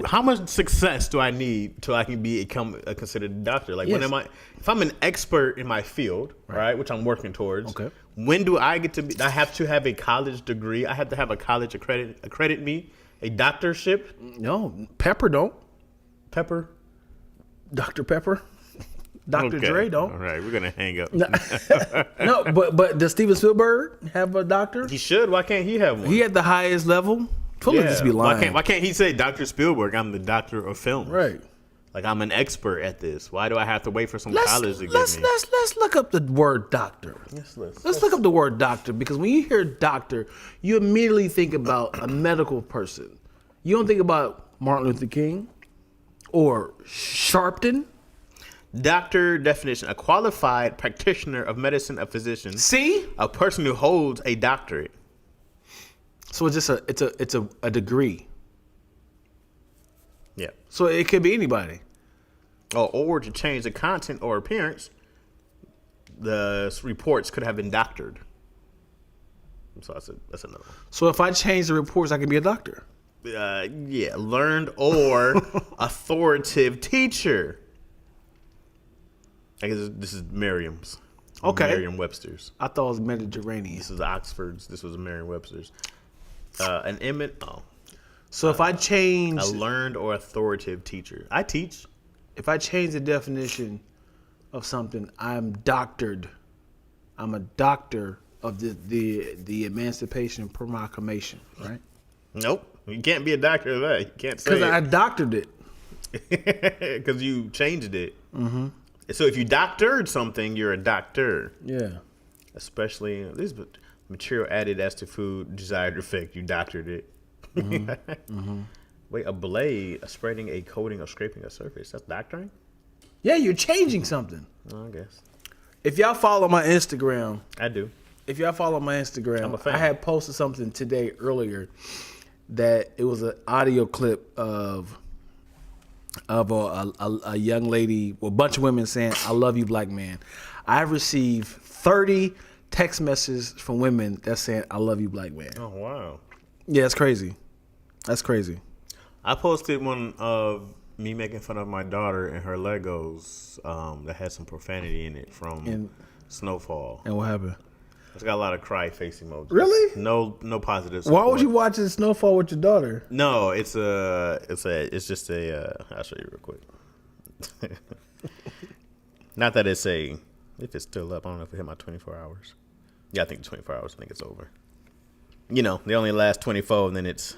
How much success do I need till I can become considered a doctor? Like when am I? If I'm an expert in my field, right, which I'm working towards. Okay. When do I get to be? I have to have a college degree. I have to have a college accredit me a doctorship. No, Pepper don't. Pepper. Dr. Pepper. Dr. Dre don't. All right, we're gonna hang up. No, but does Steven Spielberg have a doctor? He should. Why can't he have one? He had the highest level. Just be lying. Why can't he say Dr. Spielberg? I'm the doctor of film. Right. Like I'm an expert at this. Why do I have to wait for some college to get me? Let's look up the word doctor. Yes, let's look up the word doctor, because when you hear doctor, you immediately think about a medical person. You don't think about Martin Luther King or Sharpton. Doctor definition: a qualified practitioner of medicine, a physician. See, a person who holds a doctorate. So it's just a degree. Yeah. So it could be anybody. Or to change the content or appearance, the reports could have been doctored. So that's another one. So if I change the reports, I can be a doctor. Yeah, learned or authoritative teacher. I guess this is Merriam's. Okay. Merriam-Webster's. I thought it was Mediterranean. This is Oxford's. This was Merriam-Webster's. An image. Oh. So if I change a learned or authoritative teacher, I teach. If I change the definition of something, I'm doctored. I'm a doctor of the Emancipation Proclamation, right? Nope. You can't be a doctor of that. You can't say because I doctored it. Because you changed it. Mm-hmm. So if you doctored something, you're a doctor. Yeah. Especially this material added as to food desired effect. You doctored it. Mm-hmm. Mm-hmm. Wait, a blade, spreading a coating or scraping a surface. That's doctoring? Yeah, you're changing something. I guess. If y'all follow my Instagram. I do. If y'all follow my Instagram, I'm a fan. I had posted something today earlier that it was an audio clip of a young lady, well, a bunch of women saying, "I love you, black man." I've received 30 text messages from women that's saying, "I love you, black man." Oh, wow. Yeah, it's crazy. That's crazy. I posted one of me making fun of my daughter and her Legos that had some profanity in it from Snowfall. And what happened? It's got a lot of cry face emojis. Really? No positive support. Why would you watch Snowfall with your daughter? No, it's just a. I'll show you real quick. Not that it's if it's still up. I don't know if it hit my 24 hours. Yeah, I think 24 hours. I think it's over. You know, they only last 24, and then it's.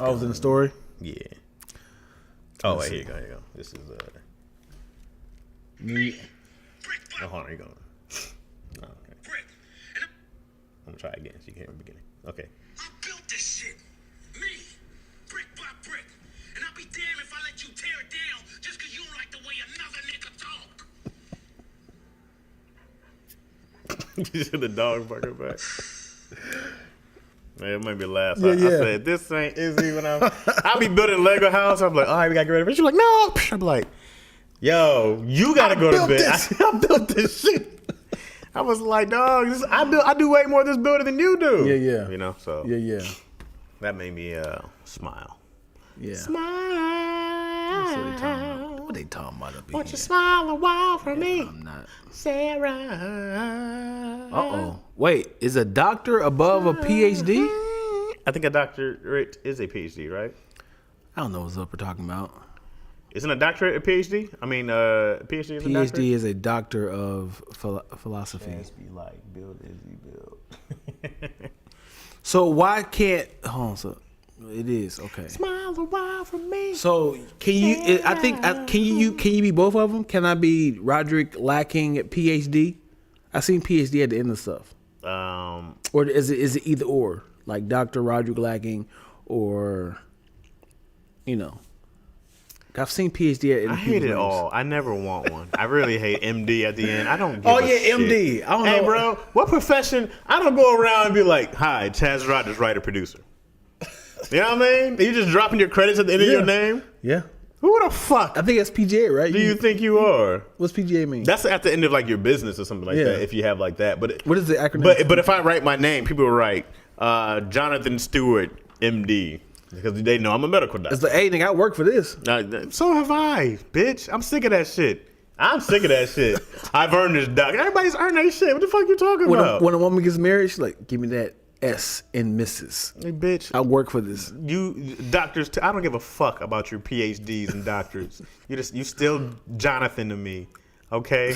Oh, was in the story? Yeah. Oh, wait, here you go. This is me. Oh, hold on, here you go. Oh, okay. I'm gonna try again so you can hear the beginning. Okay. I built this shit. Me. Brick by brick. And I'll be damned if I let you tear it down just because you don't like the way another nigga talk. You see the dog barking back? Man, it made me laugh. Yeah, I said, this ain't easy when I'll be building a Lego house. I'm like, all right, we got to get rid of it. She's like, no. I'm like, yo, you got to go to bed. I built this shit. I was like, dog, I do way more of this building than you do. Yeah. You know, so. Yeah. That made me smile. Yeah. Smile. What they talking about up Won't you smile a while for me? I'm not. Sarah. Uh-oh. Wait, is a doctor above a PhD? I think a doctorate is a PhD, right? I don't know what we're talking about. Isn't a doctorate a PhD? I mean, PhD is a doctorate? PhD is a doctor of philosophy. Chaz be like, build as you build. So why can't... Hold on, so... It is okay. Smile a while for me. So can you? I think can you be both of them? Can I be Roderick Lacking at PhD? I seen PhD at the end of stuff. Or is it either or, like Dr. Roderick Lacking, or I've seen PhD at. I hate it all. I never want one. I really hate MD at the end. I don't. Give a shit. MD. I don't know. Hey, bro, what profession? I don't go around and be like, "Hi, Chaz Rogers, writer producer." You know what I mean? You just dropping your credits at the end of your name? Yeah. Who the fuck? I think that's PGA, right? Do you think you are? What's PGA mean? That's at the end of like your business or something like that. If you have like that, but what is the acronym? But if I write my name, people will write Jonathan Stewart, MD, because they know I'm a medical doctor. It's like, hey, nigga, I work for this. So have I, bitch. I'm sick of that shit. I've earned this doctor. Everybody's earned that shit. What the fuck you talking about? When a woman gets married, she's like, give me that S in Mrs. Hey, bitch. I work for this. You doctors, I don't give a fuck about your PhDs and doctors. You still Jonathan to me, okay?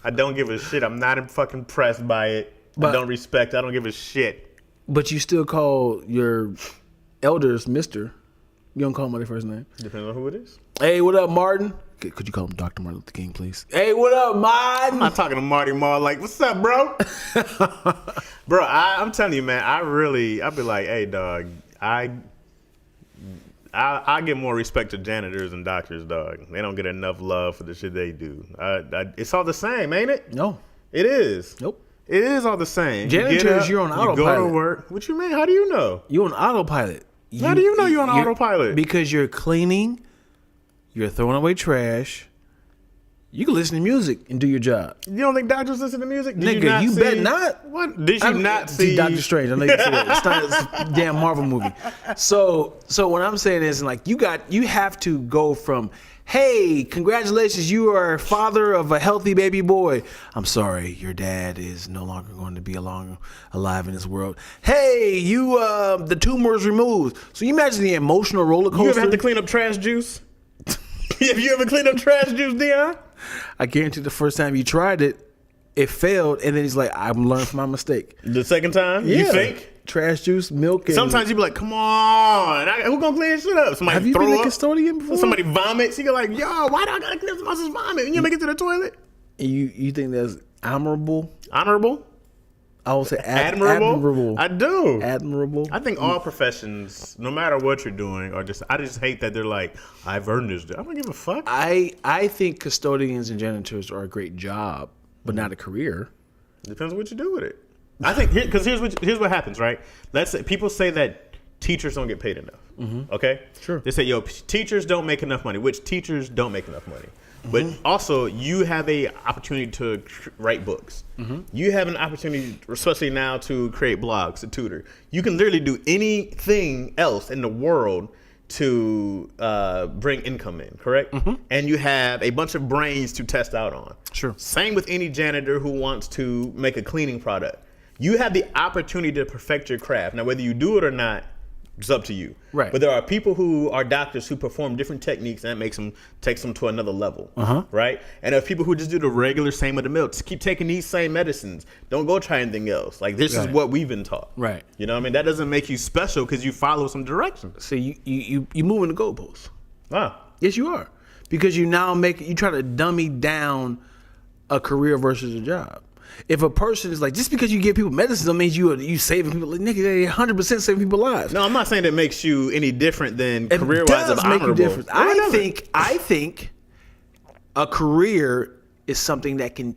I don't give a shit. I'm not fucking impressed by it. I don't respect. I don't give a shit. But you still call your elders Mr. You don't call him by their first name. Depends on who it is. Hey, what up, Martin? Could you call him Dr. Martin Luther King, please? Hey, what up, Martin? I'm not talking to Marty Marr like, what's up, bro? Bro, I'm telling you, man, I'll be like, hey, dog, I give more respect to janitors and doctors, dog. They don't get enough love for the shit they do. It's all the same, ain't it? No. It is. Nope. It is all the same. Janitors, you're on autopilot. You go to work. What you mean? How do you know? You're on autopilot. How do you know you're on autopilot? Because you're cleaning, you're throwing away trash. You can listen to music and do your job. You don't think doctors listen to music? Nigga, you bet not. What? Did you not see Doctor Strange? I know you see that. It's not a damn Marvel movie. So what I'm saying is, like, you have to go from, hey, congratulations, you are father of a healthy baby boy. I'm sorry, your dad is no longer going to be alive in this world. Hey, the tumor is removed. So you imagine the emotional roller coaster. You ever have to clean up trash juice? Have you ever cleaned up trash juice, Dion? I guarantee the first time you tried it, it failed, and then he's like, I'm learning from my mistake. The second time, you think? Trash juice, milk. And sometimes you be like, come on, who gonna clean this shit up? Somebody have you throw been up? a custodian before? Somebody vomits. You go like, yo, why do I gotta clean somebody's vomit? And you make it to the toilet. And you think that's admirable? Honorable? I would say admirable. I do. Admirable. I think all professions, no matter what you're doing, are just. I just hate that they're like, I've earned this. I don't give a fuck. I think custodians and janitors are a great job, but not a career. Depends on what you do with it. I think because here's what happens, right? Let's say people say that teachers don't get paid enough. Mm-hmm. Okay, sure. They say, yo, teachers don't make enough money. Which teachers don't make enough money? But also, you have a opportunity to write books. Mm-hmm. You have an opportunity, especially now, to create blogs, to tutor. You can literally do anything else in the world to bring income in, correct? Mm-hmm. And you have a bunch of brains to test out on. Sure. Same with any janitor who wants to make a cleaning product. You have the opportunity to perfect your craft. Now, whether you do it or not, it's up to you. Right. But there are people who are doctors who perform different techniques, and that takes them to another level. Right. And there are people who just do the regular same of the milk. Just keep taking these same medicines. Don't go try anything else. Like this is what we've been taught. Right. You know what I mean? That doesn't make you special because you follow some directions. So you moving the goalposts. Ah. Yes, you are, because you try to dummy down a career versus a job. If a person is like, just because you give people medicine, that means you saving people. Like, nigga, they 100% saving people's lives. No, I'm not saying that makes you any different than career-wise of honorable. Make you different. I think a career is something that can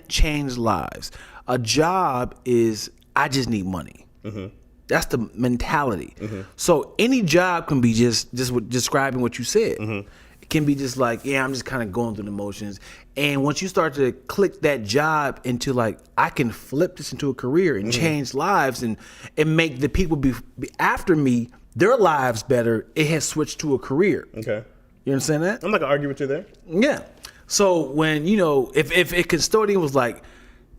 change lives. A job is, I just need money. Mm-hmm. That's the mentality. Mm-hmm. So any job can be just describing what you said. Mm-hmm. It can be just like, yeah, I'm just kind of going through the motions. And once you start to click that job into like, I can flip this into a career and change lives and make the people be after me, their lives better, it has switched to a career. Okay. You understand that? I'm not going to argue with you there. Yeah. So when, if a custodian was like,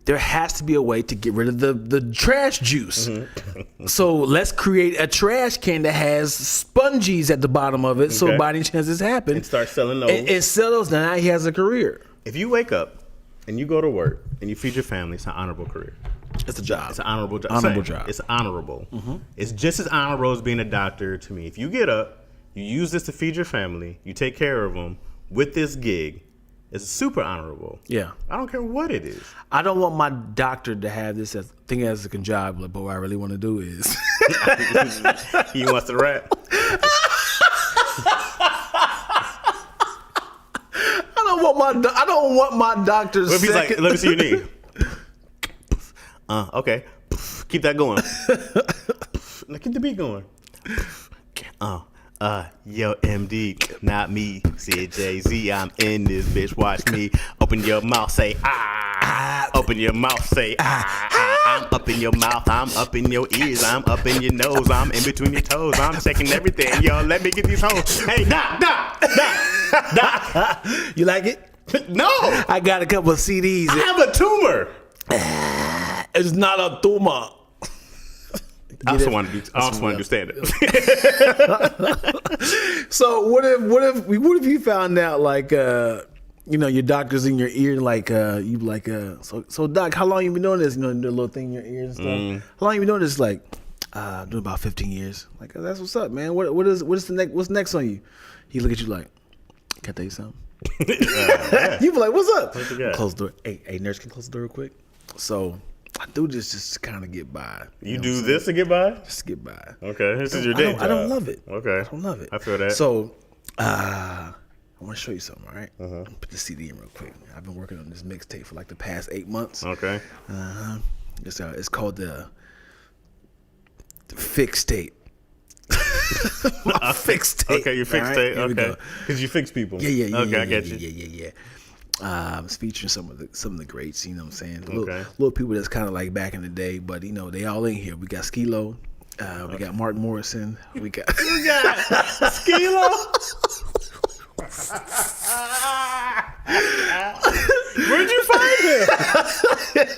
there has to be a way to get rid of the trash juice. Mm-hmm. So let's create a trash can that has sponges at the bottom of it. Okay. So by any chance this happens. And start selling those. And sell those. Now he has a career. If you wake up and you go to work and you feed your family, it's an honorable career. It's a job. It's an honorable job. Honorable job. It's honorable. Mm-hmm. It's just as honorable as being a doctor to me. If you get up, you use this to feed your family, you take care of them with this gig, it's super honorable. Yeah. I don't care what it is. I don't want my doctor to have this thing as a job, like, but what I really want to do is. He wants to rap. I don't want my doctor's. What if he's like, let me see your knee. Okay. Keep that going. Now keep the beat going. Yo, MD, not me. Said Jay-Z, I'm in this bitch. Watch me. Open your mouth, say ah. Open your mouth, say ah. I'm up in your mouth, I'm up in your ears, I'm up in your nose, I'm in between your toes, I'm checking everything. Yo, let me get these hoes. Hey, Doc. You like it? No. I got a couple of CDs. I have a tumor. It's not a tumor. I also want to understand it. So what if you found out like your doctor's in your ear, like you be like so doc, how long you been doing this? The little thing in your ears and stuff. How long you been doing this? Like doing about 15 years. Like that's what's up, man. What's next on you? He look at you like, can I tell you something? You be like, what's up? Close the door. Hey, nurse, can you close the door real quick? So I do this just to kind of get by. You do this to get by? Just to get by. Okay, this is your day job. I don't love it. Okay. I don't love it. I feel that. So, I want to show you something, all right? Uh-huh. Put the CD in real quick. I've been working on this mixtape for like the past 8 months. Okay. It's called the Fix Tape. Fix Tape. Okay, you fix tape. Okay. Because you fix people. Yeah. Okay, I get you. Yeah. It's featuring some of the greats, you know what I'm saying? Little people that's kind of like back in the day, but they all in here. We got Skilo, we got Mark Morrison, we got Skilo. Where'd you find him?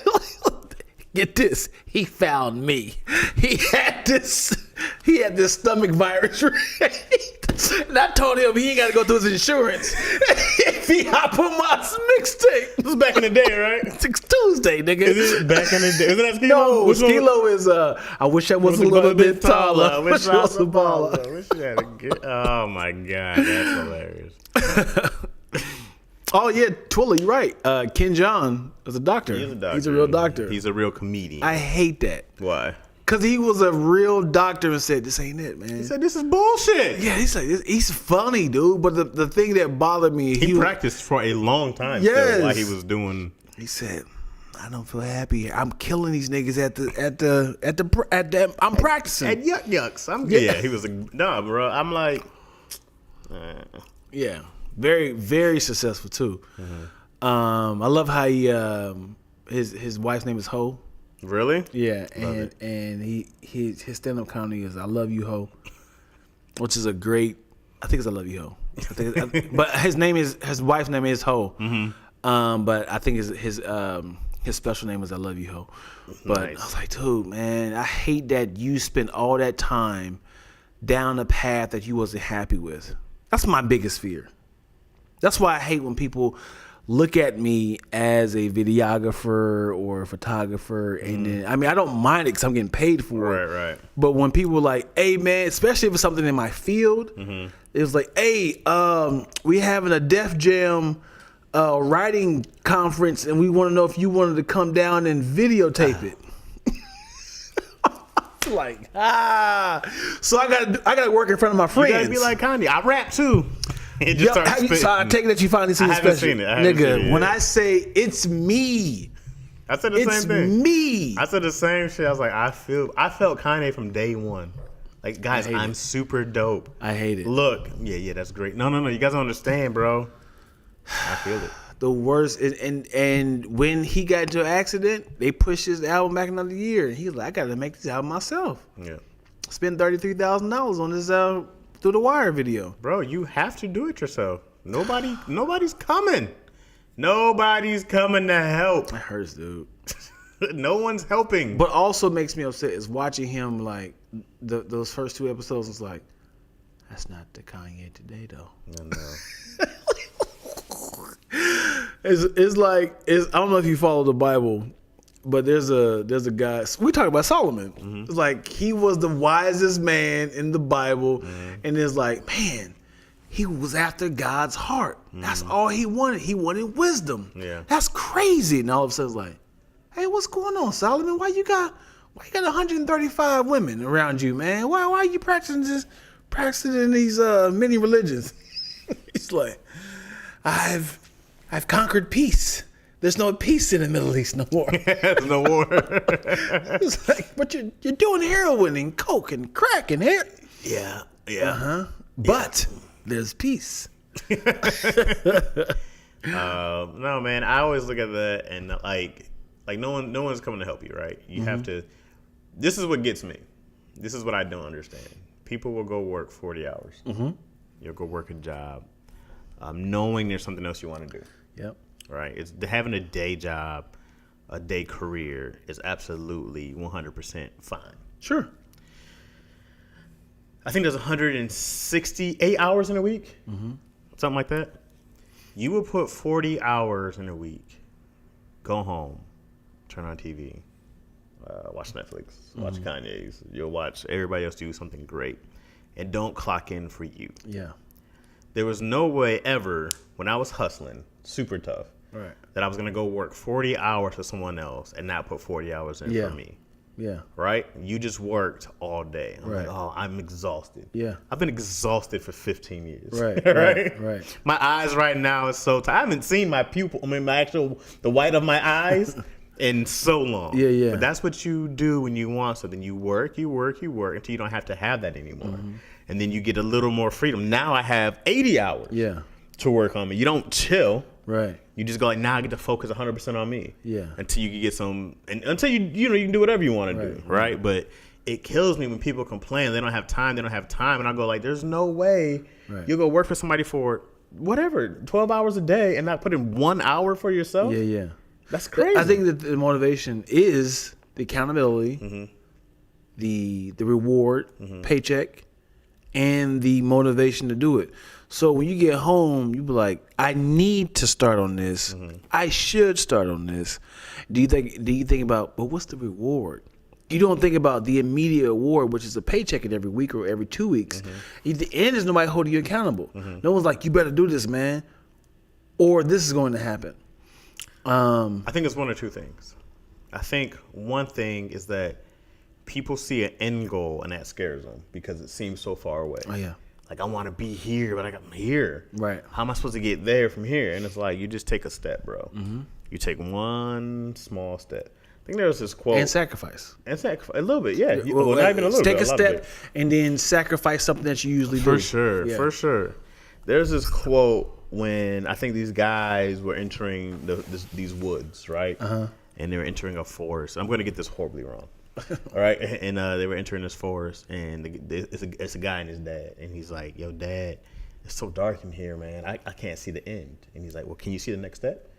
Get this, he found me. He had this stomach virus, right? And I told him he ain't got to go through his insurance. If he hop on my mixtape. This is back in the day, right? It's Tuesday, nigga. Is it back in the day? Isn't that Skilo? No, Skilo is I wish I was a little bit taller. I wish I was a baller. I wish you had a good. Oh my god, that's hilarious. Oh yeah, Twilla, you're right. Ken John is a doctor. He's a doctor. He's a real doctor. He's a real comedian. I hate that. Why? Because he was a real doctor and said, this ain't it, man. He said, this is bullshit. Yeah, he's funny, dude. But the thing that bothered me, he practiced for a long time. Yes. Still, while he was doing. He said, I don't feel happy here. I'm killing these niggas at the I'm practicing at yucks. Yeah, he was bro. I'm like, yeah, very very successful too. Mm-hmm. I love how he his wife's name is Ho. Really? Yeah, and his stand up comedy is I Love You Ho, which is a great. I think it's I Love You Ho. But his wife's name is Ho. Mm-hmm. But I think his special name is I Love You Ho. But nice. I was like, dude, man, I hate that you spent all that time down a path that you wasn't happy with. That's my biggest fear. That's why I hate when people look at me as a videographer or a photographer, and then I don't mind it because I'm getting paid for it. Right. But when people are like, "Hey, man," especially if it's something in my field, it was like, "Hey, we having a Def Jam writing conference, and we want to know if you wanted to come down and videotape it." Like, so I gotta work in front of my friends. You gotta be like Kanye. I rap too. So I take it that you finally seen the special. Seen it. Nigga, when I say it's me, I said the same thing. It's me. I said the same shit. I was like, I felt Kanye from day one. Like, guys, I'm super dope. I hate it. Look, yeah, that's great. No, you guys don't understand, bro. I feel it. The worst, and when he got into an accident, they pushed his album back another year. And he was like, I got to make this album myself. Yeah. Spend $33,000 on this Through the Wire video. Bro, you have to do it yourself. Nobody's coming. Nobody's coming to help. That hurts, dude. No one's helping. But also makes me upset is watching him like those first two episodes. It's like, that's not the Kanye today, though. No. It's like I don't know if you follow the Bible, but there's a guy. We talk about Solomon. Mm-hmm. It's like he was the wisest man in the Bible, and it's like, man, he was after God's heart. That's all he wanted. He wanted wisdom. Yeah, that's crazy. And all of a sudden, it's like, hey, what's going on, Solomon? Why you got 135 women around you, man? Why are you practicing in these many religions? He's like, I've conquered peace. There's no peace in the Middle East no more. There's no war. It's like, but you're doing heroin and coke and crack and hair. Yeah. But there's peace. No, man. I always look at that and like no one's coming to help you, right? You have to. This is what gets me. This is what I don't understand. People will go work 40 hours. You'll go work a job, knowing there's something else you want to do. Yep. Right. It's having a day job, a day career is absolutely 100% fine. Sure. I think there's 168 hours in a week, something like that. You would put 40 hours in a week, go home, turn on TV, watch Netflix, watch Kanye's. You'll watch everybody else do something great, and don't clock in for you. Yeah. There was no way ever when I was hustling, super tough, right, that I was going to go work 40 hours for someone else and not put 40 hours in for me. Yeah. Right? You just worked all day. I'm right. like, oh, I'm exhausted. Yeah. I've been exhausted for 15 years. Right. Right. My eyes right now is so tired. I haven't seen my pupil, the white of my eyes in so long. Yeah. But that's what you do when you want something. You work until you don't have to have that anymore. And then you get a little more freedom. Now I have 80 hours to work on me. You don't chill. Right. You just go like, now I get to focus 100% on me. Yeah. Until you can get some, and until you can do whatever you want to do, right? But it kills me when people complain they don't have time, and I go like, there's no way you'll go work for somebody for whatever 12 hours a day and not put in 1 hour for yourself. Yeah. That's crazy. I think that the motivation is the accountability, the reward, paycheck, and the motivation to do it. So when you get home, you be like, I need to start on this. I should start on this. Do you think about, but what's the reward? You don't think about the immediate reward, which is a paycheck every week or every 2 weeks. And there's nobody holding you accountable. No one's like, you better do this, man, or this is going to happen. I think it's one or two things. I think one thing is that people see an end goal and that scares them because it seems so far away. Oh, yeah. Like, I want to be here, but I'm here. Right. How am I supposed to get there from here? And it's like, you just take a step, bro. You take one small step. I think there was this quote. And sacrifice. A little bit, yeah. Well, not even a little take bit. Take a step and then sacrifice something that you usually do. For sure. There's this quote when I think these guys were entering these woods, right? And they were entering a forest. I'm going to get this horribly wrong. All right, and they were entering this forest, and it's a guy and his dad, and he's like, "Yo, Dad, it's so dark in here, man. I can't see the end." And he's like, "Well, can you see the next step?"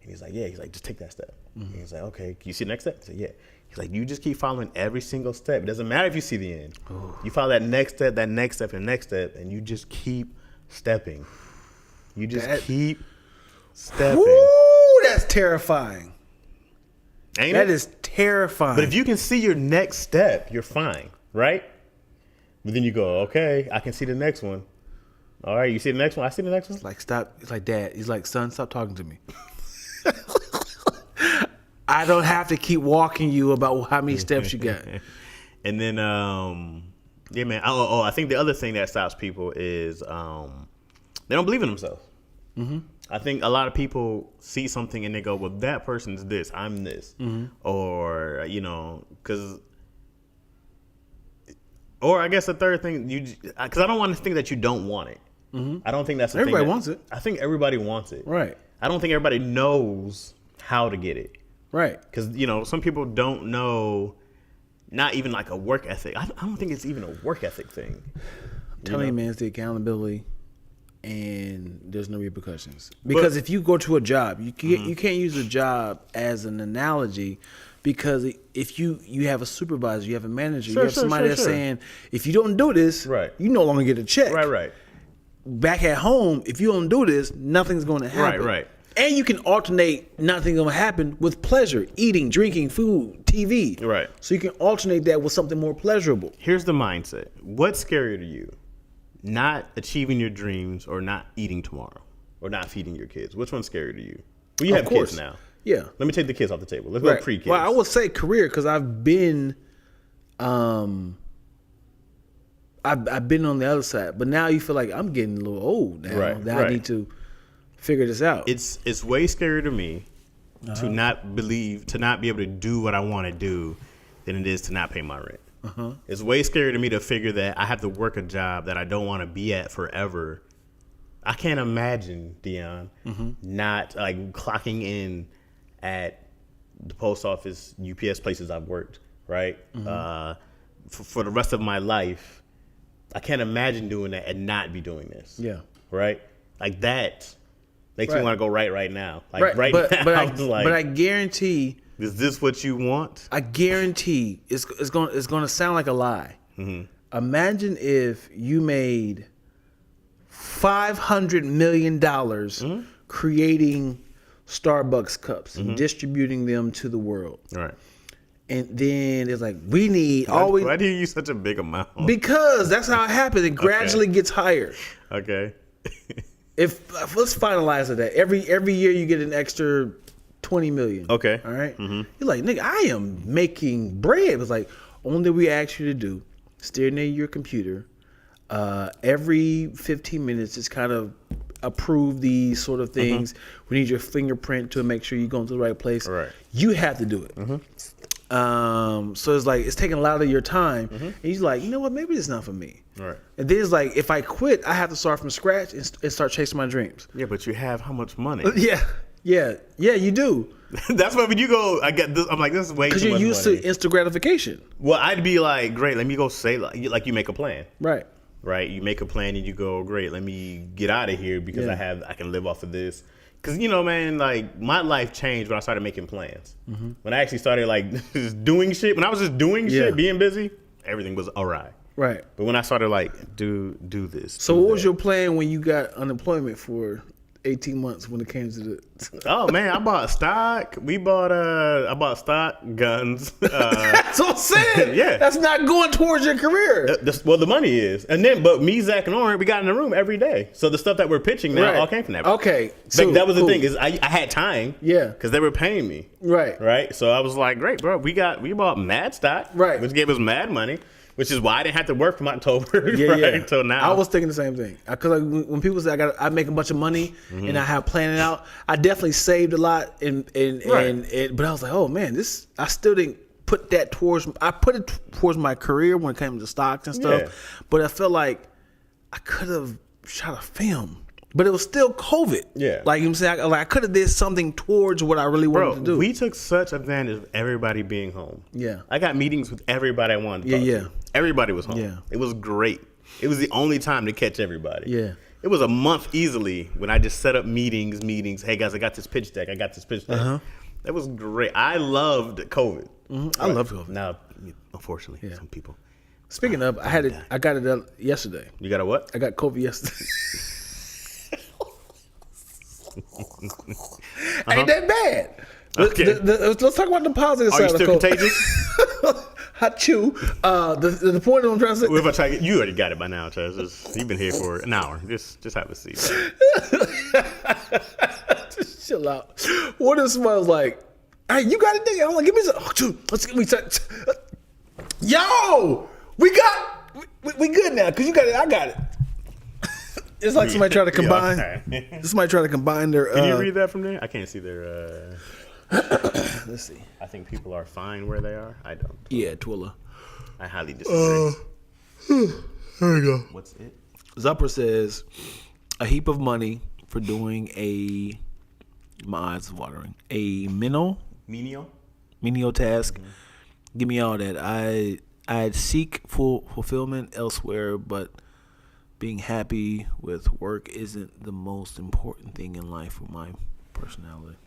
And he's like, "Yeah." He's like, "Just take that step." And he's like, "Okay, can you see the next step?" He said, "Yeah." He's like, "You just keep following every single step. It doesn't matter if you see the end. You follow that next step, and the next step, and you just keep stepping. You just keep stepping." Woo, that's terrifying. Ain't that it? Is terrifying. But if you can see your next step, you're fine, right? But then you go, okay, I can see the next one. All right, you see the next one? I see the next one. It's like, stop. It's like, Dad. He's like, son, stop talking to me. I don't have to keep walking you about how many steps you got. And then, yeah, man. I think the other thing that stops people is they don't believe in themselves. I think a lot of people see something and they go, well, that person's this, I'm this. Or, or I guess the third thing, because I don't want to think that you don't want it. I don't think that's the everybody thing wants it. I think everybody wants it. Right. I don't think everybody knows how to get it. Right. Because, some people don't know, not even like a work ethic. I don't think it's even a work ethic thing. I'm telling you, man, it's the accountability. And there's no repercussions because if you go to a job, you can't use a job as an analogy, because if you have a supervisor, you have a manager, you have somebody that's saying, if you don't do this, you no longer get a check. Right. Back at home, if you don't do this, nothing's going to happen. Right. And you can alternate nothing's going to happen with pleasure, eating, drinking, food, TV. Right. So you can alternate that with something more pleasurable. Here's the mindset. What's scarier to you? Not achieving your dreams or not eating tomorrow or not feeding your kids? Which one's scarier to you? Well, you have kids now. Yeah. Let me take the kids off the table. Let's go pre-kids. Well, I would say career because I've been on the other side. But now you feel like I'm getting a little old now. Right. I need to figure this out. It's way scarier to me to not be able to do what I want to do than it is to not pay my rent. It's way scarier to me to figure that I have to work a job that I don't want to be at forever. I can't imagine, Dion, not like clocking in at the post office, UPS places I've worked, right? For the rest of my life, I can't imagine doing that and not be doing this. Yeah. Right? Like that makes me want to go right now. Like now. But I guarantee. Is this what you want? I guarantee it's going to sound like a lie. Imagine if you made $500 million creating Starbucks cups and distributing them to the world. Right. And then it's like, we need Why do you use such a big amount? Because that's how it happens. It gradually gets higher. Okay. Let's finalize it that every year you get an extra 20 million. Okay. All right. You're like, nigga, I am making bread. It's like, only we ask you to do, stare near your computer. Every 15 minutes, just kind of approve these sort of things. We need your fingerprint to make sure you're going to the right place. Right. You have to do it. So it's like, it's taking a lot of your time. And he's like, you know what? Maybe it's not for me. Right. And then it's like, if I quit, I have to start from scratch and start chasing my dreams. Yeah, but you have how much money? Yeah, you do. That's why when you go, I get this. I'm like, this is way too much money. Because you're used to instant gratification. Well, I'd be like, great, let me go say, like you make a plan. Right. You make a plan and you go, great, let me get out of here because I can live off of this. Because, man, like, my life changed when I started making plans. When I actually started, like, just doing shit. When I was just doing shit, being busy, everything was awry. Right. But when I started like do this. So what was your plan when you got unemployment for 18 months when it came to the? Oh man, I bought stock. I bought stock, guns. That's what I'm saying. Yeah, that's not going towards your career. Well, the money is, and then but me, Zach, and Oren, we got in the room every day. So the stuff that we're pitching now all came from that. Okay, so that was the thing is I had time. Yeah, because they were paying me. Right. So I was like, great, bro. We bought mad stock. Right, which gave us mad money. Which is why I didn't have to work from October until now. I was thinking the same thing. Because when people say I make a bunch of money and I have planned it out, I definitely saved a lot. And but I was like, oh man, I still didn't put that towards. I put it towards my career when it came to stocks and stuff. Yeah. But I felt like I could have shot a film. But it was still COVID. Yeah. Like you know what I'm saying, I could have did something towards what I really wanted to do. We took such advantage of everybody being home. Yeah. I got meetings with everybody I wanted to talk to. Everybody was home. Yeah. It was great. It was the only time to catch everybody. Yeah. It was a month easily when I just set up meetings. Hey guys, I got this pitch deck. That was great. I loved COVID. Mm-hmm. I loved COVID. Now, unfortunately, some people. Speaking of, I got it yesterday. You got a what? I got COVID yesterday. Ain't that bad. Okay. Let's talk about the positive side of COVID. Are you still contagious? Hachu. The point I'm trying to say. Well, if I you already got it by now, Chaz. You've been here for an hour. Just have a seat. Just chill out. What if smells like? Hey, you got it, nigga. Hold on, give me some. Let's get me. Yo, we good now because you got it. I got it. It's like somebody trying to combine. Somebody trying to combine their. Can you read that from there? I can't see their. Let's see. I think people are fine where they are. I don't. Yeah, Twilla. I highly disagree. There you go. What's it? Zupper says a heap of money for doing a. My eyes watering. A menial task. Mm-hmm. Give me all that. I'd seek fulfillment elsewhere, but being happy with work isn't the most important thing in life for my personality.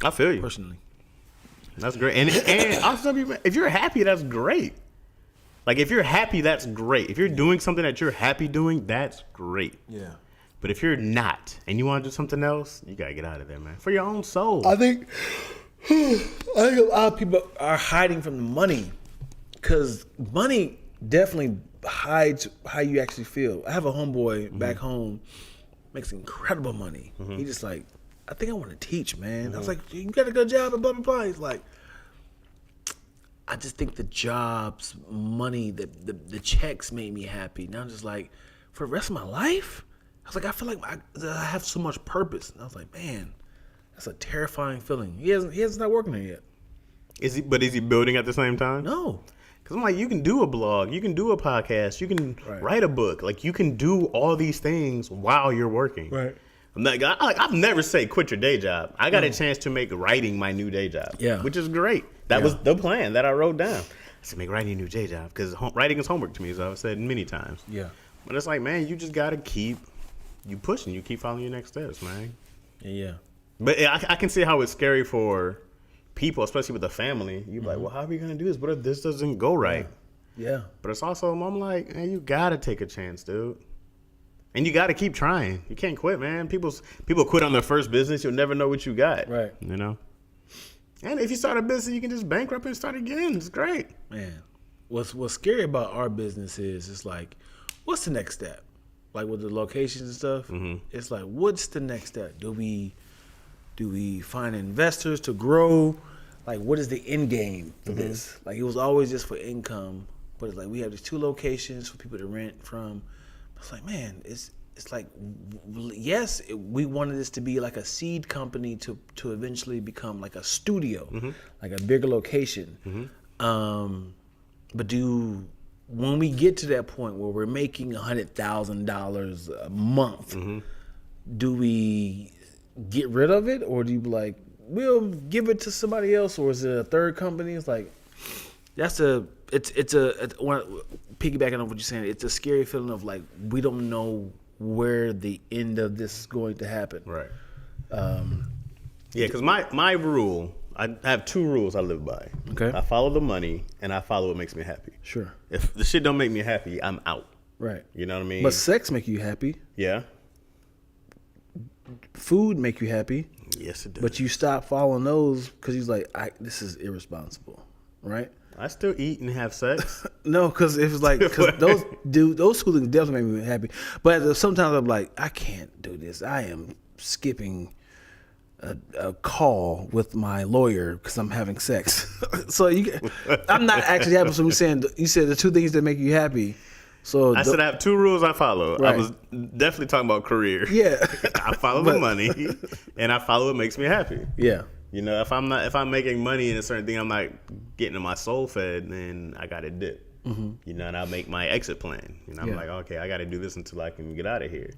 I feel you. Personally. That's great. And also, if you're happy, that's great. Like, if you're happy, that's great. If you're doing something that you're happy doing, that's great. Yeah. But if you're not and you want to do something else, you got to get out of there, man. For your own soul. I think a lot of people are hiding from the money because money definitely hides how you actually feel. I have a homeboy back home, makes incredible money. He just like, I think I want to teach, man. I was like, you got a good job and blah, blah, blah. He's like, I just think the jobs, money, the checks made me happy. Now I'm just like, for the rest of my life, I was like, I feel like I have so much purpose. And I was like, man, that's a terrifying feeling. He hasn't not working there yet. Is he building at the same time? No. Because I'm like, you can do a blog, you can do a podcast, you can write a book. Like, you can do all these things while you're working. Right. I've never said quit your day job. I got a chance to make writing my new day job. Yeah. Which is great. That was the plan that I wrote down. I said, make writing a new day job because writing is homework to me, as I've said many times. Yeah. But it's like, man, you just got to keep pushing. You keep following your next steps, man. Yeah. But I can see how it's scary for people, especially with the family. You're like, well, how are we going to do this? What if this doesn't go right? Yeah. But it's also, I'm like, man, you got to take a chance, dude. And you got to keep trying. You can't quit, man. People quit on their first business. You'll never know what you got. Right. You know? And if you start a business, you can just bankrupt and start again. It's great. Man, what's scary about our business is it's like, what's the next step? Like with the locations and stuff, it's like, what's the next step? Do we find investors to grow? Like, what is the end game for this? Like, it was always just for income, but it's like we have these 2 locations for people to rent from. It's like, man, it's like, yes, we wanted this to be like a seed company to eventually become like a studio, like a bigger location. But when we get to that point where we're making $100,000 a month, do we get rid of it, or do you be like, we'll give it to somebody else, or is it a third company? It's like, piggybacking on what you're saying, it's a scary feeling of like, we don't know where the end of this is going to happen. Right. Yeah, because my rule, I have 2 rules I live by. Okay. I follow the money, and I follow what makes me happy. Sure. If the shit don't make me happy, I'm out. Right. You know what I mean? But sex make you happy. Yeah. Food make you happy. Yes, it does. But you stop following those because you're like, this is irresponsible, right? I still eat and have sex. No, because it was like those two things definitely make me happy. But sometimes I'm like, I can't do this. I am skipping a call with my lawyer because I'm having sex. So I'm not actually happy. So you said the 2 things that make you happy. So I said I have 2 rules I follow. Right. I was definitely talking about career. Yeah. I follow the money, and I follow what makes me happy. Yeah. You know, if I'm making money in a certain thing, I'm not getting my soul fed, then I got to dip. Mm-hmm. You know, and I make my exit plan. You know, I'm like, okay, I got to do this until I can get out of here.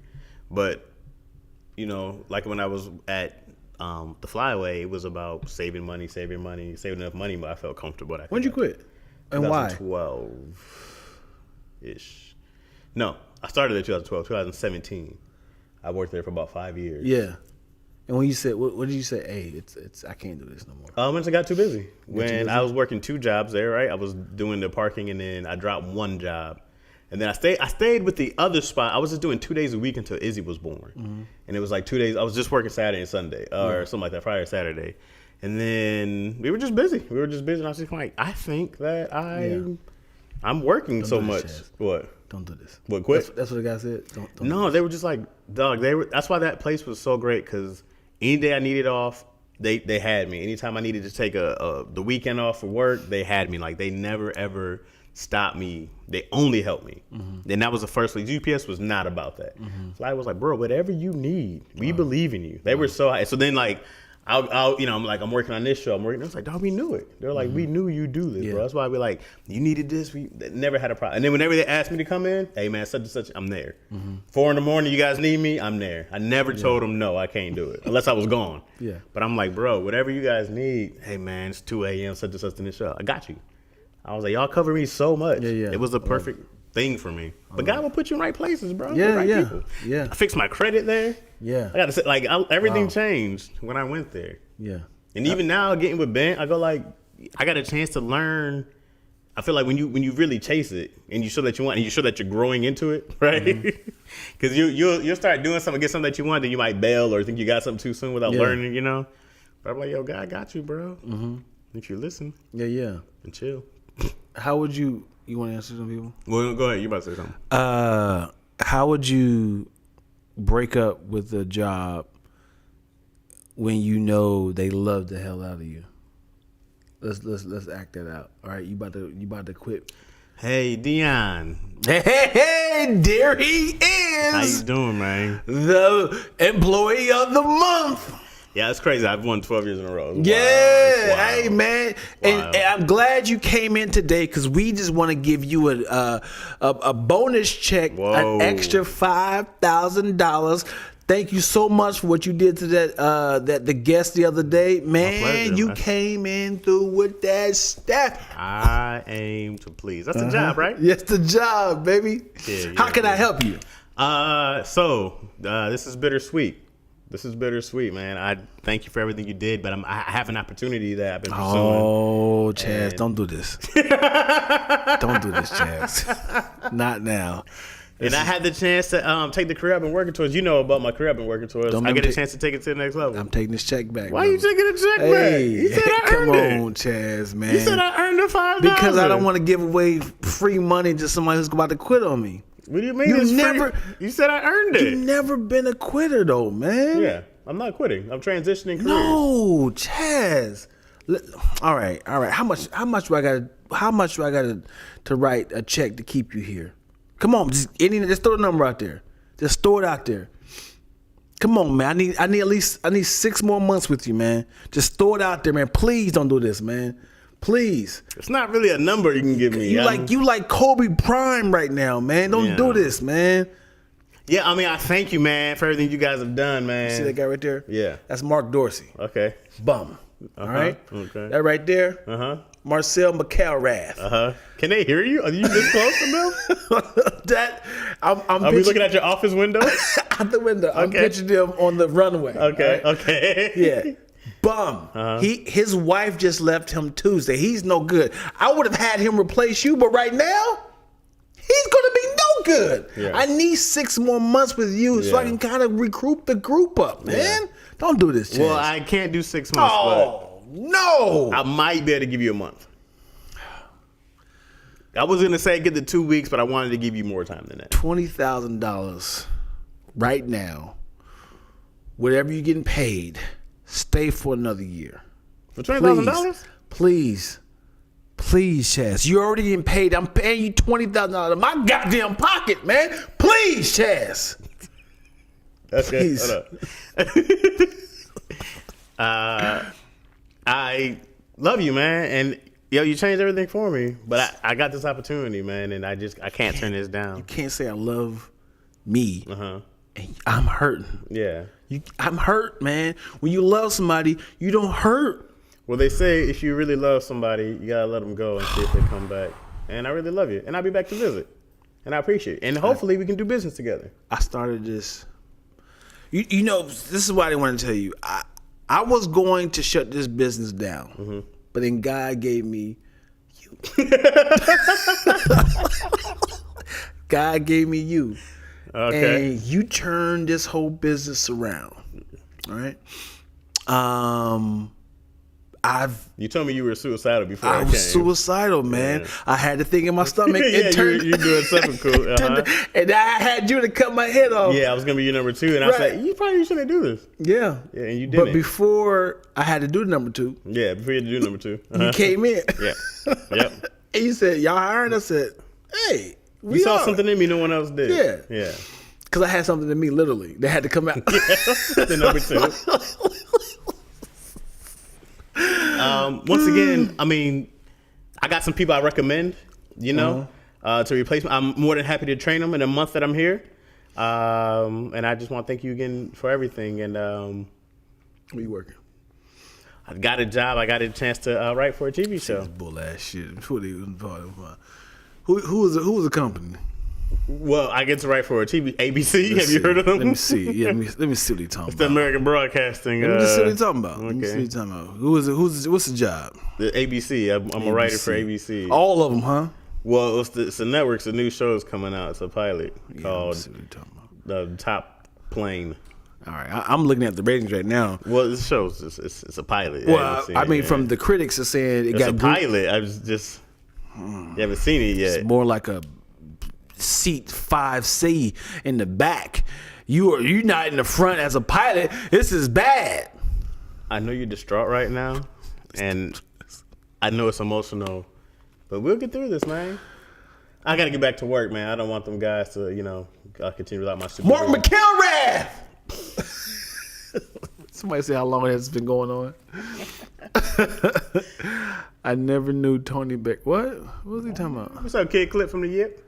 But, you know, like when I was at the Flyaway, it was about saving saving enough money, but I felt comfortable. When'd you quit? And why? 2012-ish. No, I started in 2012, 2017. I worked there for about 5 years. Yeah. And when you said, what did you say? Hey, it's I can't do this no more. Once I got too busy. I was working 2 jobs there, right? I was doing the parking, and then I dropped 1 job. And then I stayed with the other spot. I was just doing 2 days a week until Izzy was born. Mm-hmm. And it was like 2 days. I was just working Saturday and Sunday or something like that, Friday or Saturday. And then we were just busy. And I was just like, I think that I'm working so much. What? Don't do this. What, quit? That's what the guy said? Don't no, they were just like, dog, that's why that place was so great, because any day I needed off, they had me. Anytime I needed to take the weekend off for work, they had me. Like, they never, ever stopped me. They only helped me. Mm-hmm. And that was the first week. UPS was not about that. Mm-hmm. Fly was like, bro, whatever you need, we believe in you. They were so high. So then, like, I'll I'm like, I'm working on this show. I was like, dog, we knew it. They're like, we knew you do this, bro. That's why we like, you needed this. We never had a problem. And then whenever they asked me to come in, hey man, such and such, I'm there. 4 a.m, you guys need me, I'm there. I never told them no, I can't do it unless I was gone. Yeah. But I'm like, bro, whatever you guys need. Hey man, it's 2 a.m. such and such in the show. I got you. I was like, y'all cover me so much. Yeah. It was a perfect thing for me. But God will put you in right places, bro. People. I fixed my credit there. Yeah. I got to say, like, everything changed when I went there. Yeah. And even now, getting with Ben, I go like, I got a chance to learn. I feel like when you really chase it and you show that you want, and you show that you're growing into it, right? Because you'll start doing something, get something that you want, then you might bail or think you got something too soon without learning, you know? But I'm like, yo, God got you, bro. If you listen. Yeah. And chill. How would you want to answer some people? Well, go ahead. You about to say something. How would you break up with a job when you know they love the hell out of you? Let's act that out. All right, you about to quit. Hey, Dion. Hey, there he is. How you doing, man? The employee of the month. Yeah, it's crazy. I've won 12 years in a row. Yeah, hey man, and I'm glad you came in today because we just want to give you a bonus check, an extra $5,000. Thank you so much for what you did to the guest the other day, man. Pleasure, you man. Came in through with that stuff. I aim to please. That's the job, right? Yes, the job, baby. How can I help you? This is bittersweet. This is bittersweet, man. I thank you for everything you did, but I have an opportunity that I've been pursuing. Oh, Chaz, don't do this. Don't do this, Chaz. Not now. And I had the chance to take the career I've been working towards. You know about my career I've been working towards. I get a chance to take it to the next level. I'm taking this check back. Why are you taking a check back? You said I earned it. Come on, Chaz, man. You said I earned the $5,000. Because I don't want to give away free money to somebody who's about to quit on me. What do you mean? You said I earned it. You've never been a quitter, though, man. Yeah, I'm not quitting. I'm transitioning careers. No, Chaz. All right. How much do I got to write a check to keep you here? Come on, just throw the number out there. Just throw it out there. Come on, man. I need 6 more months with you, man. Just throw it out there, man. Please don't do this, man. Please. It's not really a number you can give me. You like Kobe Prime right now, man. Don't do this, man. Yeah, I mean, I thank you, man, for everything you guys have done, man. See that guy right there? Yeah. That's Mark Dorsey. Okay. Bum. All right? Okay. That right there? Marcel McElrath. Can they hear you? Are you this close to them? Are we looking at your office window? Out the window. I'm picturing them on the runway. Okay. Right? Okay. Yeah. bum. His wife just left him Tuesday. He's no good. I would have had him replace you, but right now, he's gonna be no good. Yeah. I need 6 more months with you so I can kind of recruit the group up, man. Yeah. Don't do this, Chaz. Well, I can't do 6 months. Oh, no. I might be able to give you a month. I was gonna say get the 2 weeks, but I wanted to give you more time than that. $20,000 right now. Whatever you're getting paid, stay for another year. For $20,000? Please, Chaz. You're already getting paid. I'm paying you $20,000 out of my goddamn pocket, man. Please, Chaz. Okay, hold up. I love you, man, and you changed everything for me. But I got this opportunity, man, and I can't turn this down. You can't say I love me. And I'm hurting. Yeah. I'm hurt, man. When you love somebody, you don't hurt. Well, they say if you really love somebody, you gotta let them go and see if they come back. And I really love you, and I'll be back to visit, and I appreciate it. And hopefully we can do business together. I started this. You know, this is why I didn't want to tell you. I was going to shut this business down, but then God gave me you. God gave me you. Okay. And you turned this whole business around. All right. You told me you were suicidal before I was came. Suicidal, man. Yeah. I had the thing in my stomach. Yeah, you're doing something cool. And I had you to cut my head off. Yeah, I was gonna be your number 2, and I said you probably shouldn't do this. Yeah. Yeah, and you didn't. But before I had to do number 2. Yeah, before you had to do number 2, you came in. Yeah. Yep. And you said y'all hiring. I said, hey. You saw something in me no one else did. Yeah. Yeah. Because I had something in me, literally. They had to come out. The number 2. Once again, I mean, I got some people I recommend, to replace me. I'm more than happy to train them in a month that I'm here. And I just want to thank you again for everything. And where you working? I got a job. I got a chance to write for a TV show. This bull ass shit. Who was the company? Well, I get to write for a TV ABC. Have you heard of them? Let me see. Yeah, let me see what he's talking about. It's the American Broadcasting. Let me just see what he's talking about. Okay. Let me see what he's talking about. What's the job? The ABC. I'm a writer for ABC. All of them, huh? Well, it's the network's a new show's coming out. It's a pilot called The Top Plane. All right, I'm looking at the ratings right now. Well, this show's it's a pilot. Well, I mean, from the critics are saying it's a pilot. I was just you haven't seen it yet. It's more like a seat 5C in the back. You're not in the front as a pilot. This is bad. I know you're distraught right now, and I know it's emotional, but we'll get through this, man. I gotta get back to work, man. I don't want them guys to, continue without my supervision. Mark McElrath. Somebody say how long it has been going on. I never knew Tony Beck. What was he talking about? What's up, Kid Clip from the Yip?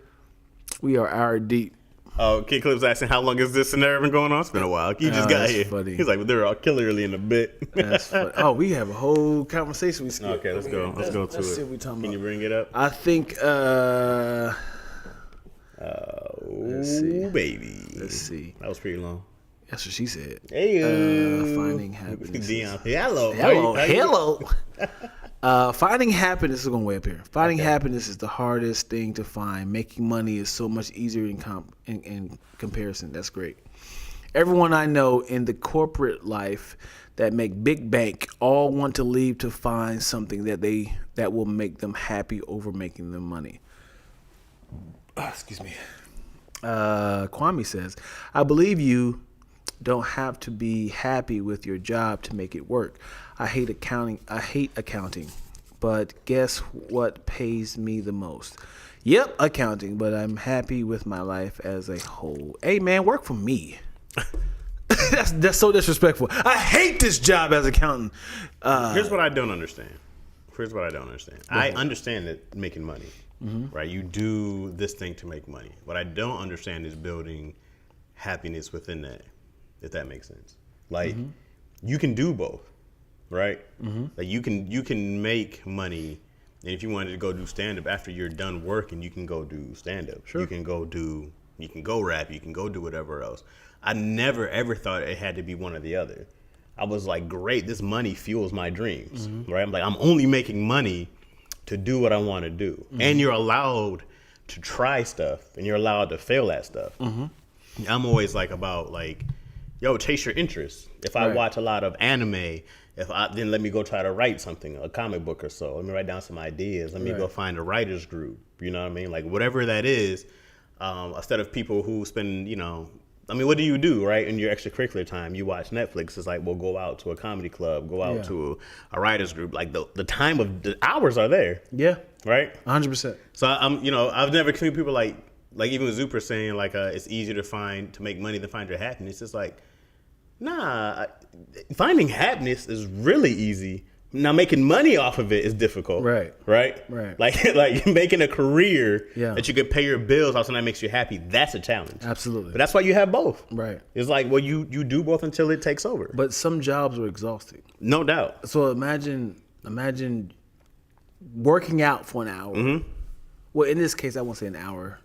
We are hour deep. Oh, Kid Clip's asking how long has this scenario been going on? It's been a while. He just got here. Funny. He's like, well, they're all killerly in a bit. That's funny. Oh, we have a whole conversation we skipped. Okay, let's go. Let's go to it. See what we talking about. Can you bring it up? I think. Let's see, baby. Let's see. That was pretty long. That's what she said. Hey, finding happiness. Hello. Finding happiness is going way up here. Finding happiness is the hardest thing to find. Making money is so much easier in comparison. That's great. Everyone I know in the corporate life that make big bank all want to leave to find something that will make them happy over making them money. Excuse me. Kwame says, I believe you don't have to be happy with your job to make it work. I hate accounting, but guess what pays me the most? Yep, accounting, but I'm happy with my life as a whole. Hey man, work for me. That's so disrespectful. I hate this job as accountant. Here's what I don't understand. I understand that making money, right? You do this thing to make money. What I don't understand is building happiness within that, if that makes sense. Like, you can do both, right? Like, you can make money, and if you wanted to go do stand-up after you're done working, you can go do stand-up. Sure. You can go rap, you can go do whatever else. I never, ever thought it had to be one or the other. I was like, great, this money fuels my dreams, right? I'm like, I'm only making money to do what I want to do. And you're allowed to try stuff and you're allowed to fail at stuff. I'm always like about like, yo, chase your interests. If I watch a lot of anime, then let me go try to write something, a comic book or so. Let me write down some ideas. Let me go find a writer's group. You know what I mean? Like whatever that is, instead of people who spend, you know, I mean, what do you do, right? In your extracurricular time, you watch Netflix. It's like, well, go out to a comedy club, go out to a writer's group. Like the time of the hours are there. Yeah. Right? 100%. So I'm, you know, I've never seen people like even with Zuper saying like, it's easier to make money than find your happiness. It's like, nah, finding happiness is really easy. Now making money off of it is difficult. Right. Like making a career that you could pay your bills off, something that makes you happy. That's a challenge. Absolutely. But that's why you have both. Right. It's like, well, you do both until it takes over. But some jobs are exhausting. No doubt. So imagine working out for an hour. Well, in this case, I won't say an hour.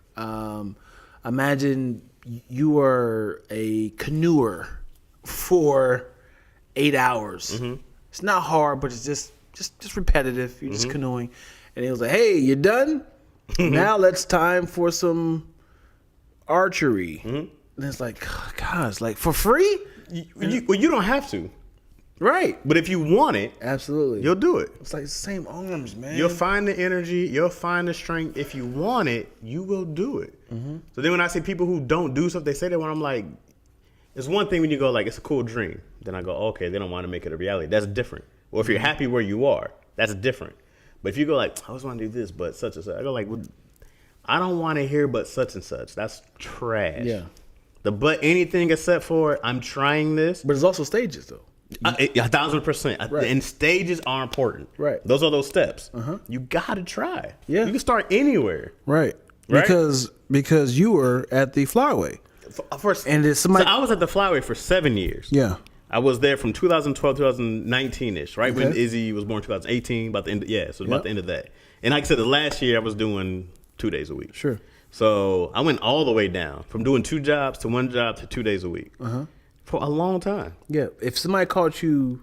Imagine you are a canoeer for 8 hours. It's not hard, but it's just repetitive. You're just canoeing. And he was like, hey, you done? Now let's time for some archery. And it's like, gosh, like for free? You don't have to. Right. But if you want it, absolutely, you'll do it. It's like the same arms, man. You'll find the energy. You'll find the strength. If you want it, you will do it. So then when I see people who don't do stuff, they say that when I'm like, it's one thing when you go like, it's a cool dream. Then I go, okay, they don't want to make it a reality. That's different. Or if you're happy where you are, that's different. But if you go like, I always want to do this, but such and such. I go like, well, I don't want to hear but such and such. That's trash. Yeah. The but anything except for I'm trying this. But there's also stages though. 1,000%. Right. And stages are important. Right. Those are those steps. You got to try. Yeah. You can start anywhere. Right. Because you were at the Flyway. And I was at the Flyway for 7 years. Yeah. I was there from 2012 2019-ish, right? Okay. When Izzy was born 2018, about the end. So it was about the end of that. And like I said, the last year I was doing 2 days a week. Sure. So I went all the way down from doing 2 jobs to 1 job to 2 days a week for a long time. Yeah. If somebody caught you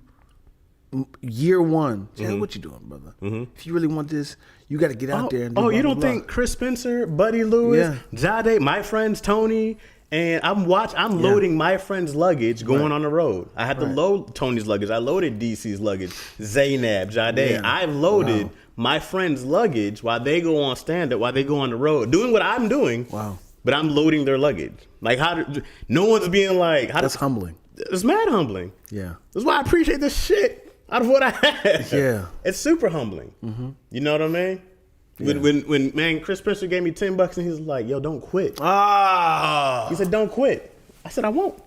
year one, hey, what you doing, brother? If you really want this, you got to get out there and do blah, you don't blah, think Chris Spencer, Buddy Lewis, Jade, my friends Tony, and I'm loading my friend's luggage going on the road. I had to load Tony's luggage. I loaded DC's luggage. Zaynab, Jade. I loaded my friend's luggage while they go on stand-up, while they go on the road, doing what I'm doing. Wow. But I'm loading their luggage. Like, no one's being like... That's humbling. It's mad humbling. Yeah. That's why I appreciate this shit out of what I have. Yeah. It's super humbling. You know what I mean? Yeah. When man, Chris Spencer gave me $10 and he's like, yo, don't quit. He said, don't quit. I said, I won't.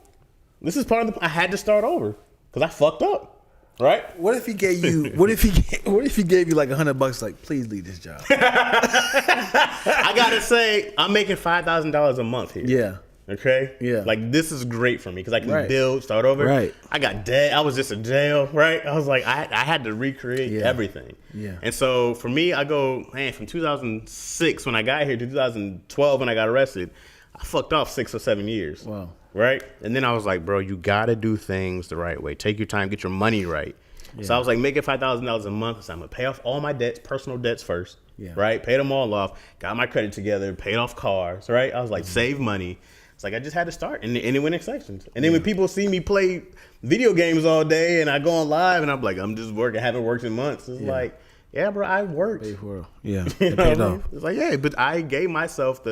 This is part of I had to start over because I fucked up. Right? What if he gave you what if he gave you like $100 like, please leave this job? I gotta say, I'm making $5,000 a month here. Yeah. Okay? Yeah. Like, this is great for me because I can build, start over. Right. I got dead. I was just in jail, right? I was like, I had to recreate everything. Yeah. And so for me, I go, man, from 2006 when I got here to 2012 when I got arrested, I fucked off 6 or 7 years. Wow. Right? And then I was like, bro, you got to do things the right way. Take your time, get your money right. Yeah. So I was like, making $5,000 a month. So I'm going to pay off all my debts, personal debts first. Yeah. Right? Paid them all off. Got my credit together. Paid off cars. Right? I was like, save money. It's like, I just had to start. And it went in sections. And then when people see me play video games all day and I go on live and I'm like, I'm just working, haven't worked in months. It's like, yeah, bro, I worked. Yeah. You know what I mean? It's like, yeah, but I gave myself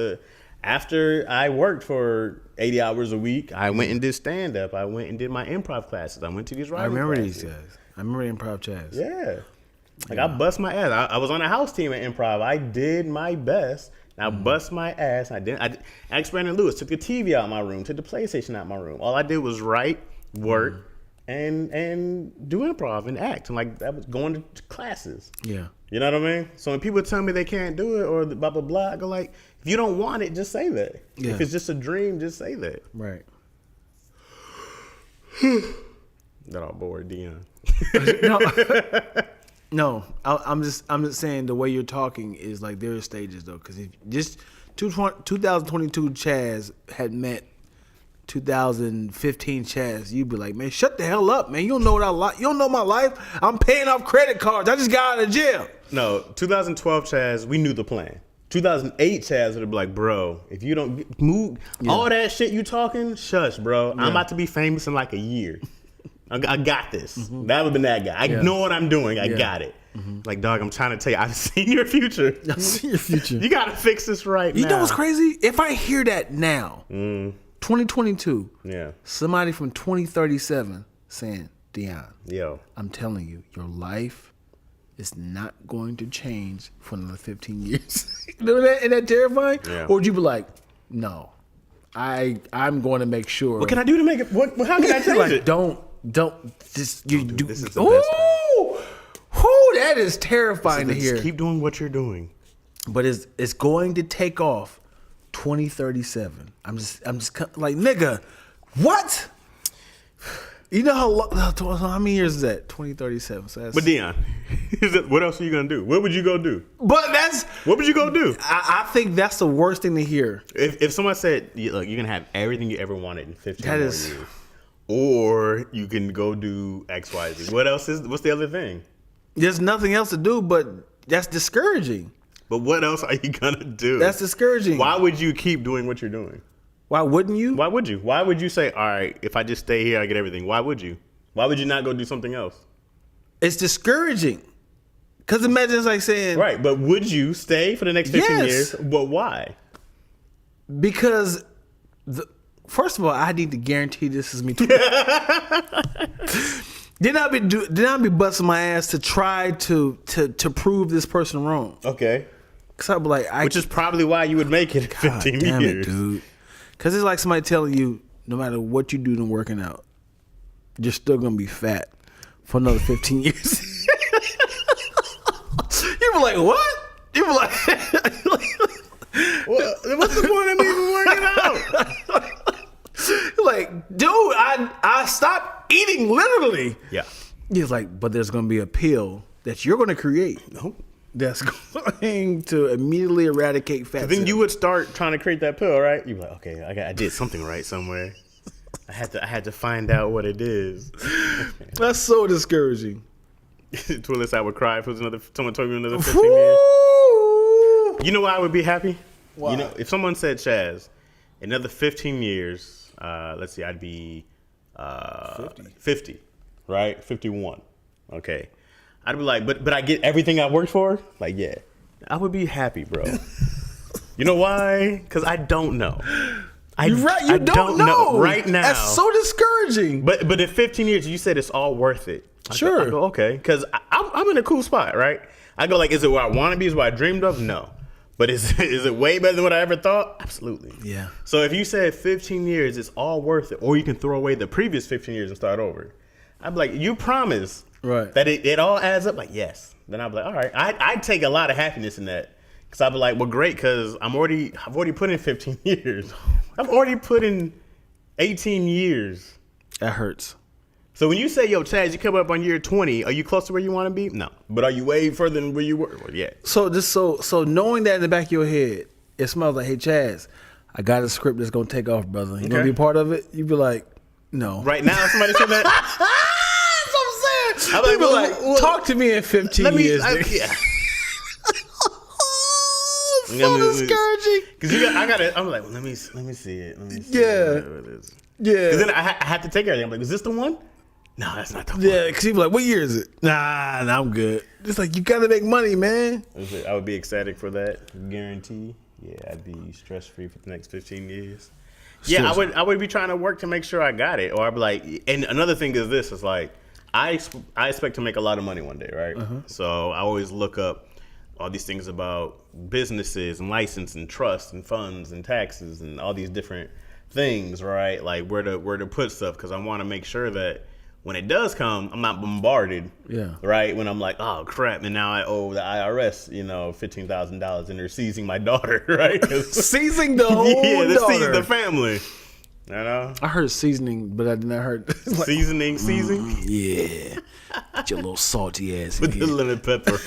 after I worked for 80 hours a week, I went and did stand-up. I went and did my improv classes. I went to these writing classes. These guys. I remember Improv Chaz. Yeah. Like, I bust my ass. I was on a house team at improv. I did my best. And I bust my ass. I asked Brandon Lewis, took the TV out of my room, took the PlayStation out of my room. All I did was write, work, and do improv and act. And, like, that was going to classes. Yeah. You know what I mean? So when people tell me they can't do it or blah, blah, blah, I go like, if you don't want it, just say that. Yeah. If it's just a dream, just say that. Right. That all bored, Dion. No, I'm just saying the way you're talking is like there are stages though, because if just 2022 Chaz had met 2015 Chaz, you'd be like, man, shut the hell up, man. You don't know what I like. You don't know my life. I'm paying off credit cards. I just got out of jail. No, 2012 Chaz, we knew the plan. 2008 Chaz would be like, bro, if you don't move, all that shit you talking, shush, bro. I'm about to be famous in like a year. I got this. That would have been that guy. I know what I'm doing. I got it. Like, dog, I'm trying to tell you, I've seen your future. I've seen your future. You got to fix this right now. You know what's crazy? If I hear that now, 2022, somebody from 2037 saying, Dion, I'm telling you, your life is not going to change for another 15 years. You know that? Isn't that terrifying? Yeah. Or would you be like, no, I'm going to make sure. What can I do to make it? How can I change it? Don't just you do. This is the best part. That is terrifying to hear. Just keep doing what you're doing. But it's going to take off 2037. I'm just like, nigga, what? You know how many years is that? 2037. So but Dion, what else are you gonna do? What would you go do? What would you go do? I think that's the worst thing to hear. If someone said, look, you're gonna have everything you ever wanted in 15 more years, or you can go do X, Y, Z. What's the other thing? There's nothing else to do, but that's discouraging. But what else are you gonna do? That's discouraging. Why would you keep doing what you're doing? Why wouldn't you? Why would you? Why would you say, all right, if I just stay here, I get everything? Why would you? Why would you not go do something else? It's discouraging. Because imagine it's like saying... Right, but would you stay for the next 15 years? But why? Because, first of all, I need to guarantee this is me. Then I'll be busting my ass to try to prove this person wrong. Okay. Because I'll be like... Which is probably why you would make it 15 damn years. It, dude. Because it's like somebody telling you, no matter what you do in working out, you're still going to be fat for another 15 years. You be like, what? You be like... Well, what's the point of me even working out? You're like, dude, I stopped eating literally. Yeah. He's like, but there's going to be a pill that you're going to create. Nope. That's going to immediately eradicate fat. Then you would start trying to create that pill, right? You'd be like, okay, I did something right somewhere. I had to find out what it is. That's so discouraging. Twillis, I would cry if someone told me another 15 years. You know why I would be happy? Why? You know, if someone said, Chaz, another 15 years, let's see, I'd be 50, right? 51. Okay. I'd be like, but I get everything I worked for? Like, yeah. I would be happy, bro. You know why? Because I don't know. You don't know right now. That's so discouraging. But in 15 years, you said it's all worth it. I go, okay. Because I'm in a cool spot, right? I go like, is it where I want to be? Is it what I dreamed of? No. But is it way better than what I ever thought? Absolutely. Yeah. So if you said 15 years, it's all worth it. Or you can throw away the previous 15 years and start over. I'd be like, you promise that it all adds up? Like, yes. Then I'd be like, all right. I'd take a lot of happiness in that. Because I'd be like, well, great, because I've already put in 15 years. I've already put in 18 years. That hurts. So when you say, yo, Chaz, you come up on year 20, are you close to where you want to be? No. But are you way further than where you were? Well, yeah. So knowing that in the back of your head, it smells like, hey, Chaz, I got a script that's going to take off, brother. You going to be a part of it? You'd be like, no. Right now, somebody said that? That's what I'm saying. You'd be like, talk to me in 15 years. Yeah. So discouraging. Because I'm like, well, let me see it. Let me see what it is. Yeah. Because then I have to take everything. I'm like, is this the one? No, that's not the one. Yeah, because you'd be like, what year is it? Nah, I'm good. It's like, you got to make money, man. I would be ecstatic for that. Guarantee. Yeah, I'd be stress-free for the next 15 years. Yeah, I would be trying to work to make sure I got it. Or I'd be like, and another thing is this, is like, I expect to make a lot of money one day, right? Uh-huh. So I always look up all these things about businesses and license and trust and funds and taxes and all these different things, right? Like where to put stuff, because I want to make sure that when it does come, I'm not bombarded. Yeah. Right. When I'm like, oh crap, and now I owe the IRS, $15,000, and they're seizing my daughter, right? Seizing the whole daughter. They're seizing the family. You know. I heard seasoning, but I did not heard like, seasoning. Yeah. Get your little salty ass. Put the lemon pepper on.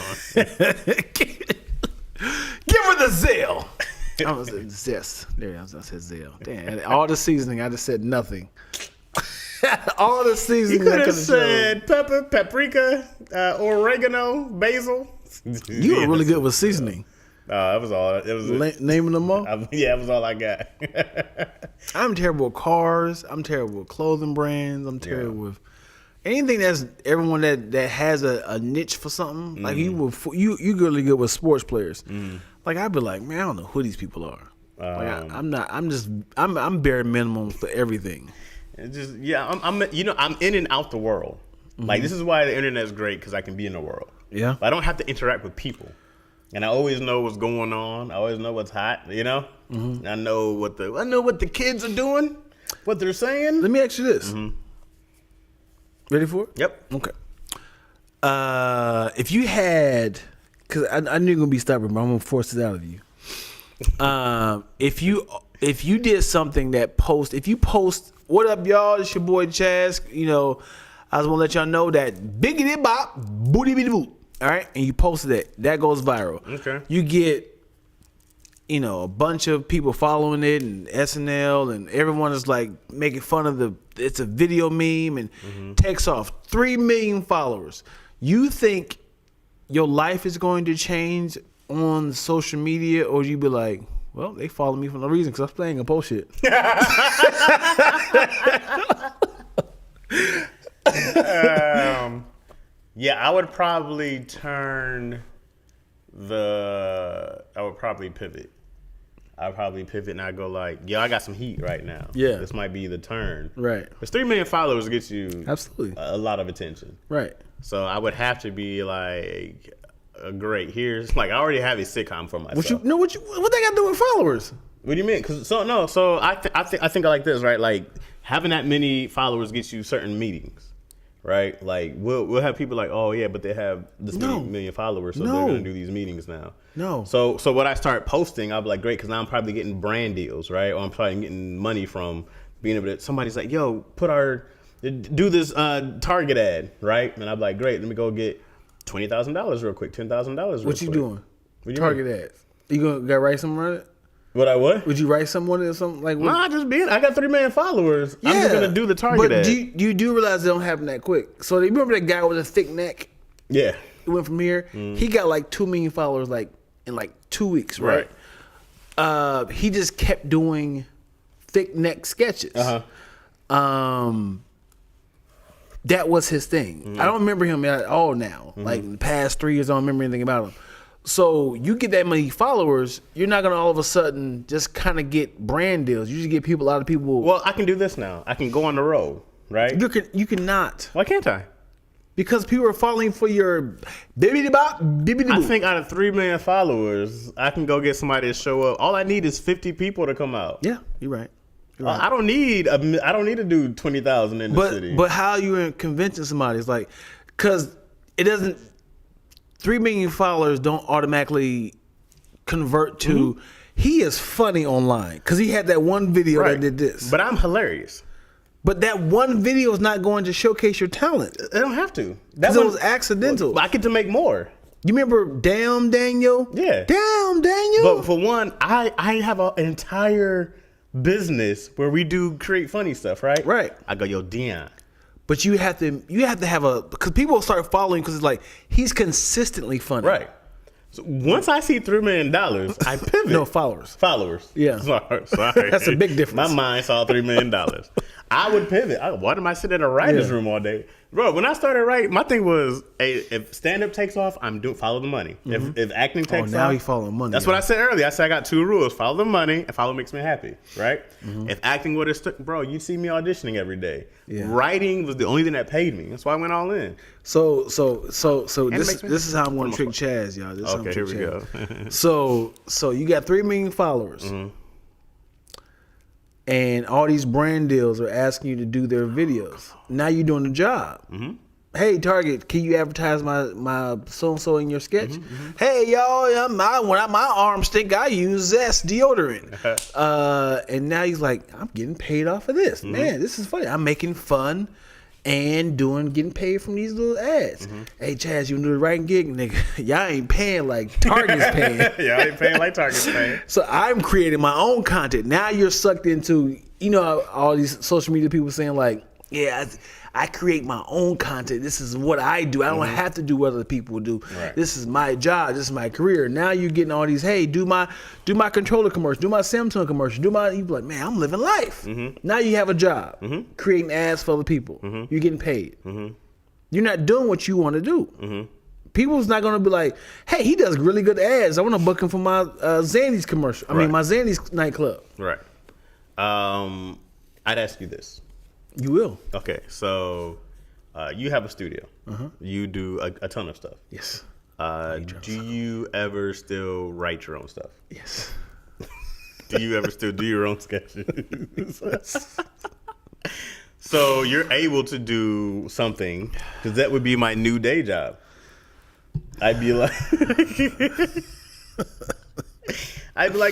Give her the Zell. I was zest. There, I said Zell. Damn, all the seasoning, I just said nothing. All the seasoning. You could have said pepper, paprika, oregano, basil. You were really good with seasoning. That was all. It was naming them all. That was all I got. I'm terrible with cars. I'm terrible with clothing brands. I'm terrible with anything that's everyone that has a niche for something. Like you really good with sports players. Like I'd be like, man, I don't know who these people are. Like I'm not. I'm bare minimum for everything. It's just I'm in and out the world. Like this is why the internet is great because I can be in the world. Yeah. But I don't have to interact with people. And I always know what's going on. I always know what's hot, I know what the kids are doing, what they're saying. Let me ask you this. Ready for it? Yep. Okay. If you had, because I knew you're gonna be stubborn, but I'm gonna force it out of you. If you did something if you post, what up, y'all? It's your boy Chaz. I just want to let y'all know that biggity bop, booty bitty boot. All right, and you posted it. That goes viral. Okay. You get, a bunch of people following it, and SNL, and everyone is like making fun of it's a video meme, and takes off 3 million followers. You think your life is going to change on social media, or you be like, well, they follow me for no reason because I'm playing a post shit. Yeah, I would probably pivot. I'd probably pivot and I'd go like, yo, I got some heat right now. Yeah. This might be the turn. Right. Because 3 million followers gets you absolutely a lot of attention. Right. So I would have to be like, great, here's, like, I already have a sitcom for myself. What they got to do with followers? What do you mean? So I think like this, right? Like, having that many followers gets you certain meetings. Right, like we'll have people like, oh yeah, but they have this many million followers, so they're gonna do these meetings now. No. So when I start posting, I'll be like, great, because now I'm probably getting brand deals, right? Or I'm probably getting money from being able to. Somebody's like, yo, do this Target ad, right? And I'm like, great, let me go get $20,000 real quick, $10,000. What you doing? Target ads. You gonna write something on it? What? Would you write someone or something like? Nah, I got 3 million followers. Yeah, I'm just gonna do the Target ad. But you do realize it don't happen that quick. So you remember that guy with a thick neck? Yeah. He went from here. He got like 2 million followers like in like 2 weeks, right? He just kept doing thick neck sketches. That was his thing. I don't remember him at all now. Like in the past 3 years, I don't remember anything about him. So you get that many followers, you're not gonna all of a sudden just kind of get brand deals. You just get a lot of people. Well, I can do this now. I can go on the road, right? You cannot. Why can't I? Because people are following for your bibbidi bop, bibbidi boo. I think out of 3 million followers, I can go get somebody to show up. All I need is 50 people to come out. Yeah, you're right. I don't need to do 20,000 in the city. But how you convincing somebody? It's like, because it doesn't. 3 million followers don't automatically convert to. He is funny online because he had that one video that did this. But I'm hilarious. But that one video is not going to showcase your talent. It don't have to. That was accidental. I get to make more. You remember Damn Daniel? Yeah. Damn Daniel. But for one, I have an entire business where we create funny stuff, right? Right. I go, yo, Dion. But you have to have because people start following because it's like he's consistently funny. Right. So once I see $3 million, I pivot. No, followers. Yeah. Sorry. That's a big difference. My mind saw $3 million. I would pivot. Why am I sitting in a writer's room all day? Bro, when I started writing, my thing was, hey, if stand-up takes off, follow the money. If acting takes off. Now he following money. That's what I said earlier. I said I got 2 rules. Follow the money and follow makes me happy, right? If acting would have stuck, bro, you see me auditioning every day. Yeah. Writing was the only thing that paid me. That's why I went all in. So this is how I'm going to trick Chaz, y'all. Okay, here we go. So you got 3 million followers. And all these brand deals are asking you to do their videos. Now you're doing the job. Hey, Target, can you advertise my so-and-so in your sketch? Hey, y'all, my arms stink, I use Zest deodorant. And now he's like, I'm getting paid off of this. Man, this is funny. I'm making fun and getting paid from these little ads. Hey, Chaz, you do the right gig, nigga. Y'all ain't paying like Target's paying. Y'all ain't paying like Target's paying. So I'm creating my own content. Now you're sucked into, all these social media people saying like, yeah, I create my own content. This is what I do. I don't have to do what other people do. Right. This is my job. This is my career. Now you're getting all these, hey, do my controller commercial, do my Samsung commercial, you be like, man, I'm living life. Now you have a job, creating ads for other people. You're getting paid. You're not doing what you want to do. People's not going to be like, hey, he does really good ads. I want to book him for my Zandy's commercial. I mean, my Zandy's nightclub. Right. I'd ask you this. You will. Okay, so you have a studio. You do a ton of stuff. Yes. Do you ever still write your own stuff? Yes. Do you ever still do your own sketches? So you're able to do something, because that would be my new day job. I'd be like,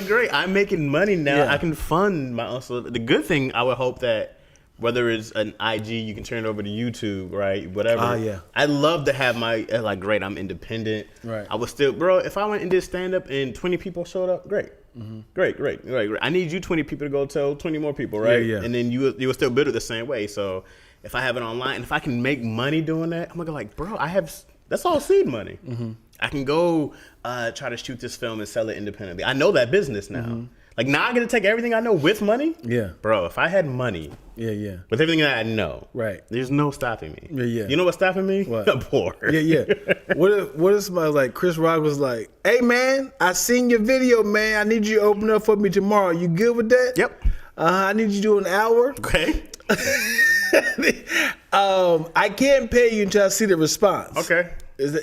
great, I'm making money now. Yeah. I can fund my own. So the good thing, I would hope that whether it's an IG, you can turn it over to YouTube, right? Whatever. Yeah. I'd love to have my, great, I'm independent. Right. I would still, bro, if I went and did stand up and 20 people showed up, great. Great. I need you 20 people to go tell 20 more people, right? Yeah. And then you will still build it the same way. So if I have it online, and if I can make money doing that, I'm gonna go like, bro, that's all seed money. I can go try to shoot this film and sell it independently. I know that business now. Like, now I'm gonna take everything I know with money. Yeah. Bro, if I had money. Yeah. With everything that I know. Right. There's no stopping me. Yeah. You know what's stopping me? What? I'm poor. Yeah. What if somebody like Chris Rock was like, hey man, I seen your video, man. I need you to open up for me tomorrow. You good with that? Yep. I need you to do an hour. Okay. I can't pay you until I see the response. Okay.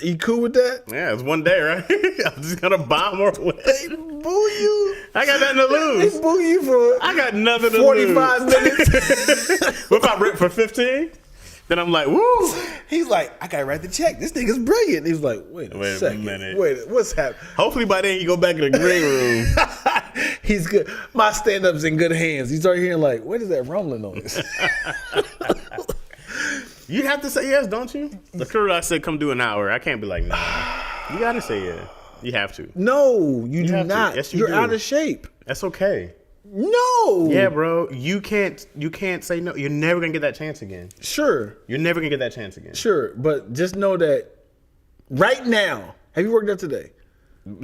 You cool with that? Yeah, it's one day, right? I'm just gonna bomb her away. They boo you. I got nothing to lose. They boo you for I got nothing to lose. 45 minutes. What if I rip for 15? Then I'm like, woo. He's like, I gotta write the check. This nigga's brilliant. He's like, wait a second. Minute. Wait, what's happening? Hopefully by then you go back in the green room. He's good. My stand-up's in good hands. You start hearing like, what is that rumbling noise? You have to say yes, don't you? The crew I said come do an hour. I can't be like, nah. You gotta say yeah. You have to. No, you do not. Yes, You're do. out of shape. That's okay. No. Yeah, bro. You can't say no. You're never gonna get that chance again. Sure. You're never gonna get that chance again. Sure, but just know that right now. Have you worked out today?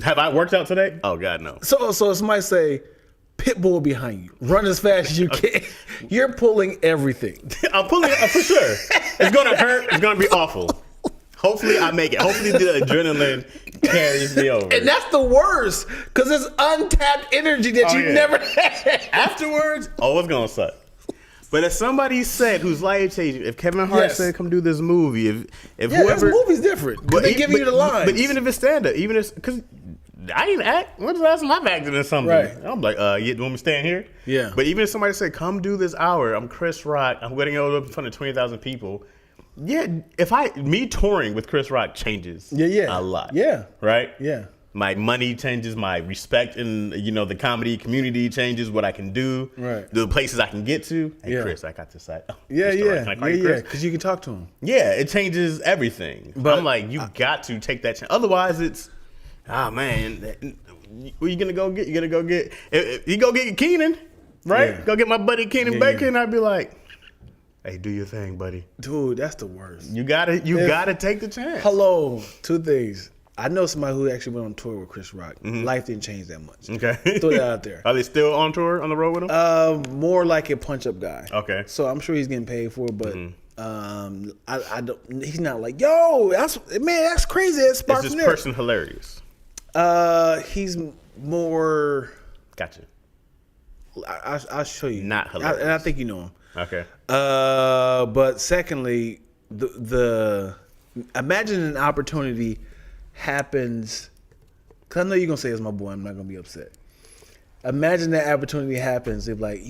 Have I worked out today? Oh God, no. So somebody say, Pitbull behind you. Run as fast as you can. You're pulling everything. I'm pulling it for sure. It's gonna hurt. It's gonna be awful. Hopefully I make it. Hopefully the adrenaline carries me over. And that's the worst, because it's untapped energy that you never had. Afterwards, it's gonna suck. But if somebody said whose life changed, if Kevin Hart said come do this movie, if whoever, this movie's different. But they give you the lines. But even if it's stand up, because I didn't act. When's the last time I've acted in something? Right. I'm like, you want me to stand here? Yeah. But even if somebody said, come do this hour, I'm Chris Rock, I'm getting up in front of 20,000 people. Yeah, me touring with Chris Rock changes a lot. Yeah. Right? Yeah. My money changes, my respect in the comedy community changes, what I can do, right? The places I can get to. Hey, Chris, I got this side. Yeah, because you can talk to him. Yeah, it changes everything. But I'm like, you got to take that chance. Otherwise, it's, man, who you gonna go get? You gonna go get? If you go get Keenan, right? Yeah. Go get my buddy Keenan Bacon. I'd be like, hey, do your thing, buddy. Dude, that's the worst. You gotta take the chance. Hello, two things. I know somebody who actually went on tour with Chris Rock. Life didn't change that much. Okay. Throw that out there. Are they still on tour, on the road with him? More like a punch-up guy. Okay. So I'm sure he's getting paid for it, but I don't. He's not like, yo, that's crazy. That's Is this person hilarious? He's more. Gotcha. I'll show you. Not hilarious. And I think you know him. Okay. But secondly, the imagine an opportunity happens, because I know you're gonna say it's my boy. I'm not gonna be upset. Imagine that opportunity happens. You're like,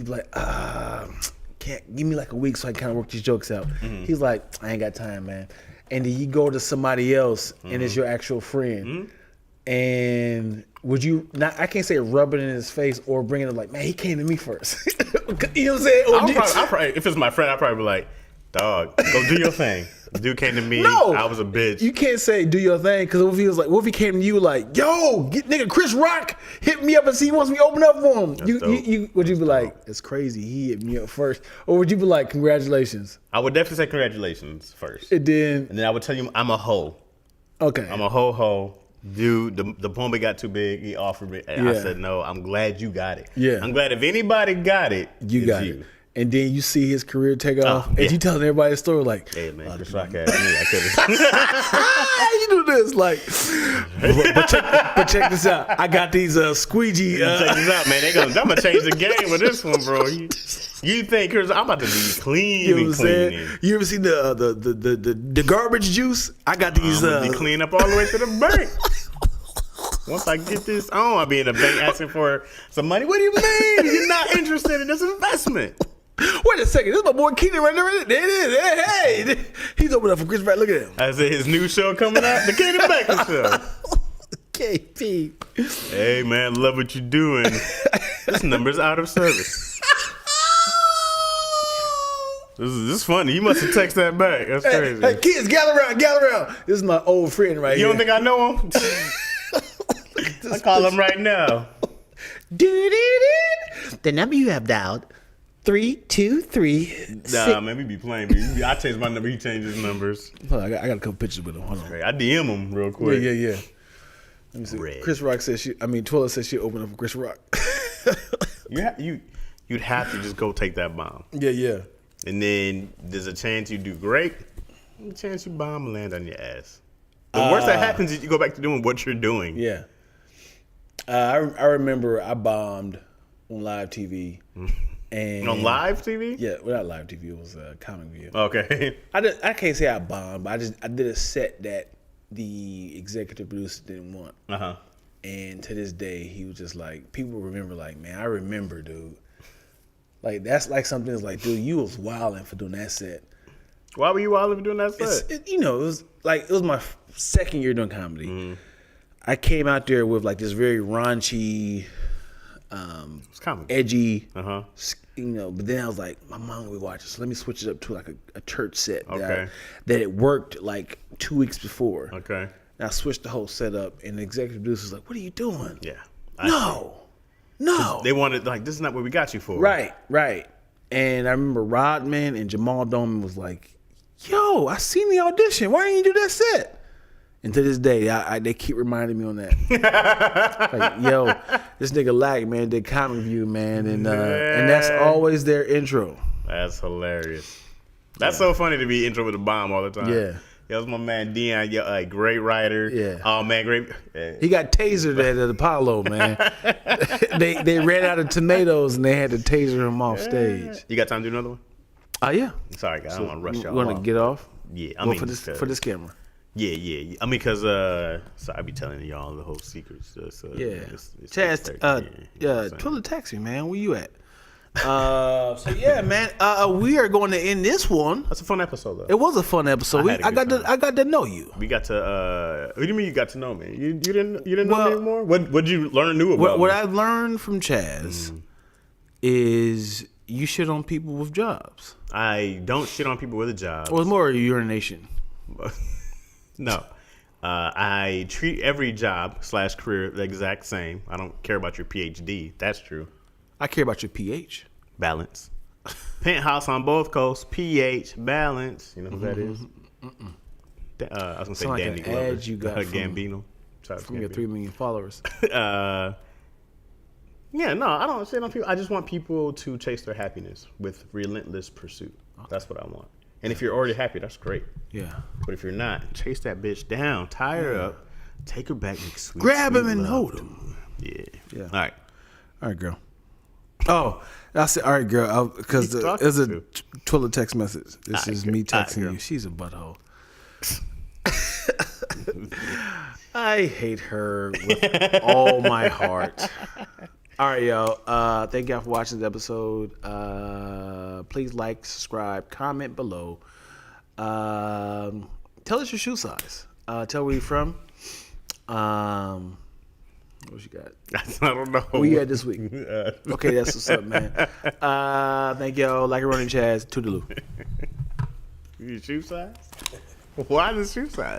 can't give me like a week so I can kind of work these jokes out. He's like, I ain't got time, man. And then you go to somebody else, and it's your actual friend. And would you not? I can't say rub it in his face or bring it up like, man, he came to me first. You know what I'm saying? I'll probably, if it's my friend, I'll probably be like, Dog, go do your thing. Dude came to me. No, I was a bitch. You can't say do your thing because what if he was like, what if he came to you like, yo, nigga, Chris Rock hit me up and see he wants me to open up for him. Would you be like, it's crazy, he hit me up first, or would you be like, congratulations? I would definitely say congratulations first. And then I would tell you I'm a hoe. Okay, I'm a ho. Dude, the pombe got too big. He offered me. And I said no. I'm glad you got it. Yeah, I'm glad if anybody got it, you got it. And then you see his career take off, and you telling everybody the story like, "Hey man, Chris Rock asked me. I could have." You do this like, but check this out. I got these squeegee. Check this out, man. I'm gonna change the game with this one, bro. You think Chris? I'm about to be clean. You know what I'm saying? You ever seen the garbage juice? I got these. I'm gonna be clean up all the way to the bank. Once I get this on, I'll be in the bank asking for some money. What do you mean? You're not interested in this investment? Wait a second, this is my boy Keenan right there. There it is. Hey, he's opening up for Chris Pratt. Look at him. I said his new show coming out, the Keenan Becker Show. KP. Hey man, love what you're doing. This number's out of service. This is funny. You must have texted that back. That's crazy. Hey kids, gather around. This is my old friend right here. You don't think I know him? I call him right now. The number you have dialed. 323. Nah, man, we be playing. Me. I changed my number. He changed his numbers. Hold on, I got a couple pictures with him. Hold on. I DM him real quick. Yeah. Let me see. Red. Chris Rock says Twila says she opened up for Chris Rock. You'd have to just go take that bomb. Yeah. And then there's a chance you do great. There's a chance you bomb and land on your ass. The worst that happens is you go back to doing what you're doing. Yeah. I remember I bombed on live TV. And on live TV? Yeah, well, not live TV. It was a Comic View. Okay. I can't say I bombed, but I did a set that the executive producer didn't want. Uh-huh. And to this day, he was just like, people remember, like, man, I remember, dude. Like, that's like something that's like, dude, you was wilding for doing that set. Why were you wilding for doing that set? It was my second year doing comedy. Mm-hmm. I came out there with like this very raunchy, edgy, but then I was like, my mom would watch it, so let me switch it up to like a church set that it worked like 2 weeks before. Okay. And I switched the whole setup, and the executive producer was like, what are you doing? Yeah. No. They wanted, like, this is not what we got you for. Right. And I remember Rodman and Jamal Doman was like, yo, I seen the audition. Why didn't you do that set? And to this day, they keep reminding me on that. Like, yo, this nigga Lack, man, did Comic View, man. And that's always their intro. That's hilarious. That's so funny to be intro with a bomb all the time. Yeah. That was my man Dion, a great writer. Yeah. Oh man, great. He got tasered at Apollo, man. they ran out of tomatoes and they had to taser him off stage. You got time to do another one? Yeah. Sorry, guys. I don't want to rush y'all. You want to get off? Yeah. For this camera. Yeah. I mean, because so I be telling y'all the whole secrets. It's Chaz, Twila text me, man. Where you at? So yeah, man. We are going to end this one. That's a fun episode, though. It was a fun episode. I got to know you. We got to. What do you mean you got to know me? You didn't know me anymore? What did you learn new about? What I learned from Chaz is you shit on people with jobs. I don't shit on people with a job. Well, it's more urination. No. I treat every job / career the exact same. I don't care about your PhD. That's true. I care about your pH. Balance. Penthouse on both coasts. pH. Balance. You know who that is? I was going to say Danny Glover. Ad you got Gambino. From your 3 million followers. Yeah, no, I don't shit on people. I just want people to chase their happiness with relentless pursuit. Okay. That's what I want. And if you're already happy, that's great. Yeah. But if you're not, chase that bitch down. Tie her up. Take her back. Make sweet, grab sweet him and love. hold him. Yeah. All right, girl. Oh, I said, all right, girl, because there's a Twila text message. This is me texting you. She's a butthole. I hate her with all my heart. All right, y'all. Thank y'all for watching this episode. Please like, subscribe, comment below. Tell us your shoe size. Tell where you're from. What you got? I don't know. Where you at this week? Okay, that's what's up, man. Thank y'all. Lackaroni Chaz. Toodaloo. You shoe size? Why the shoe size?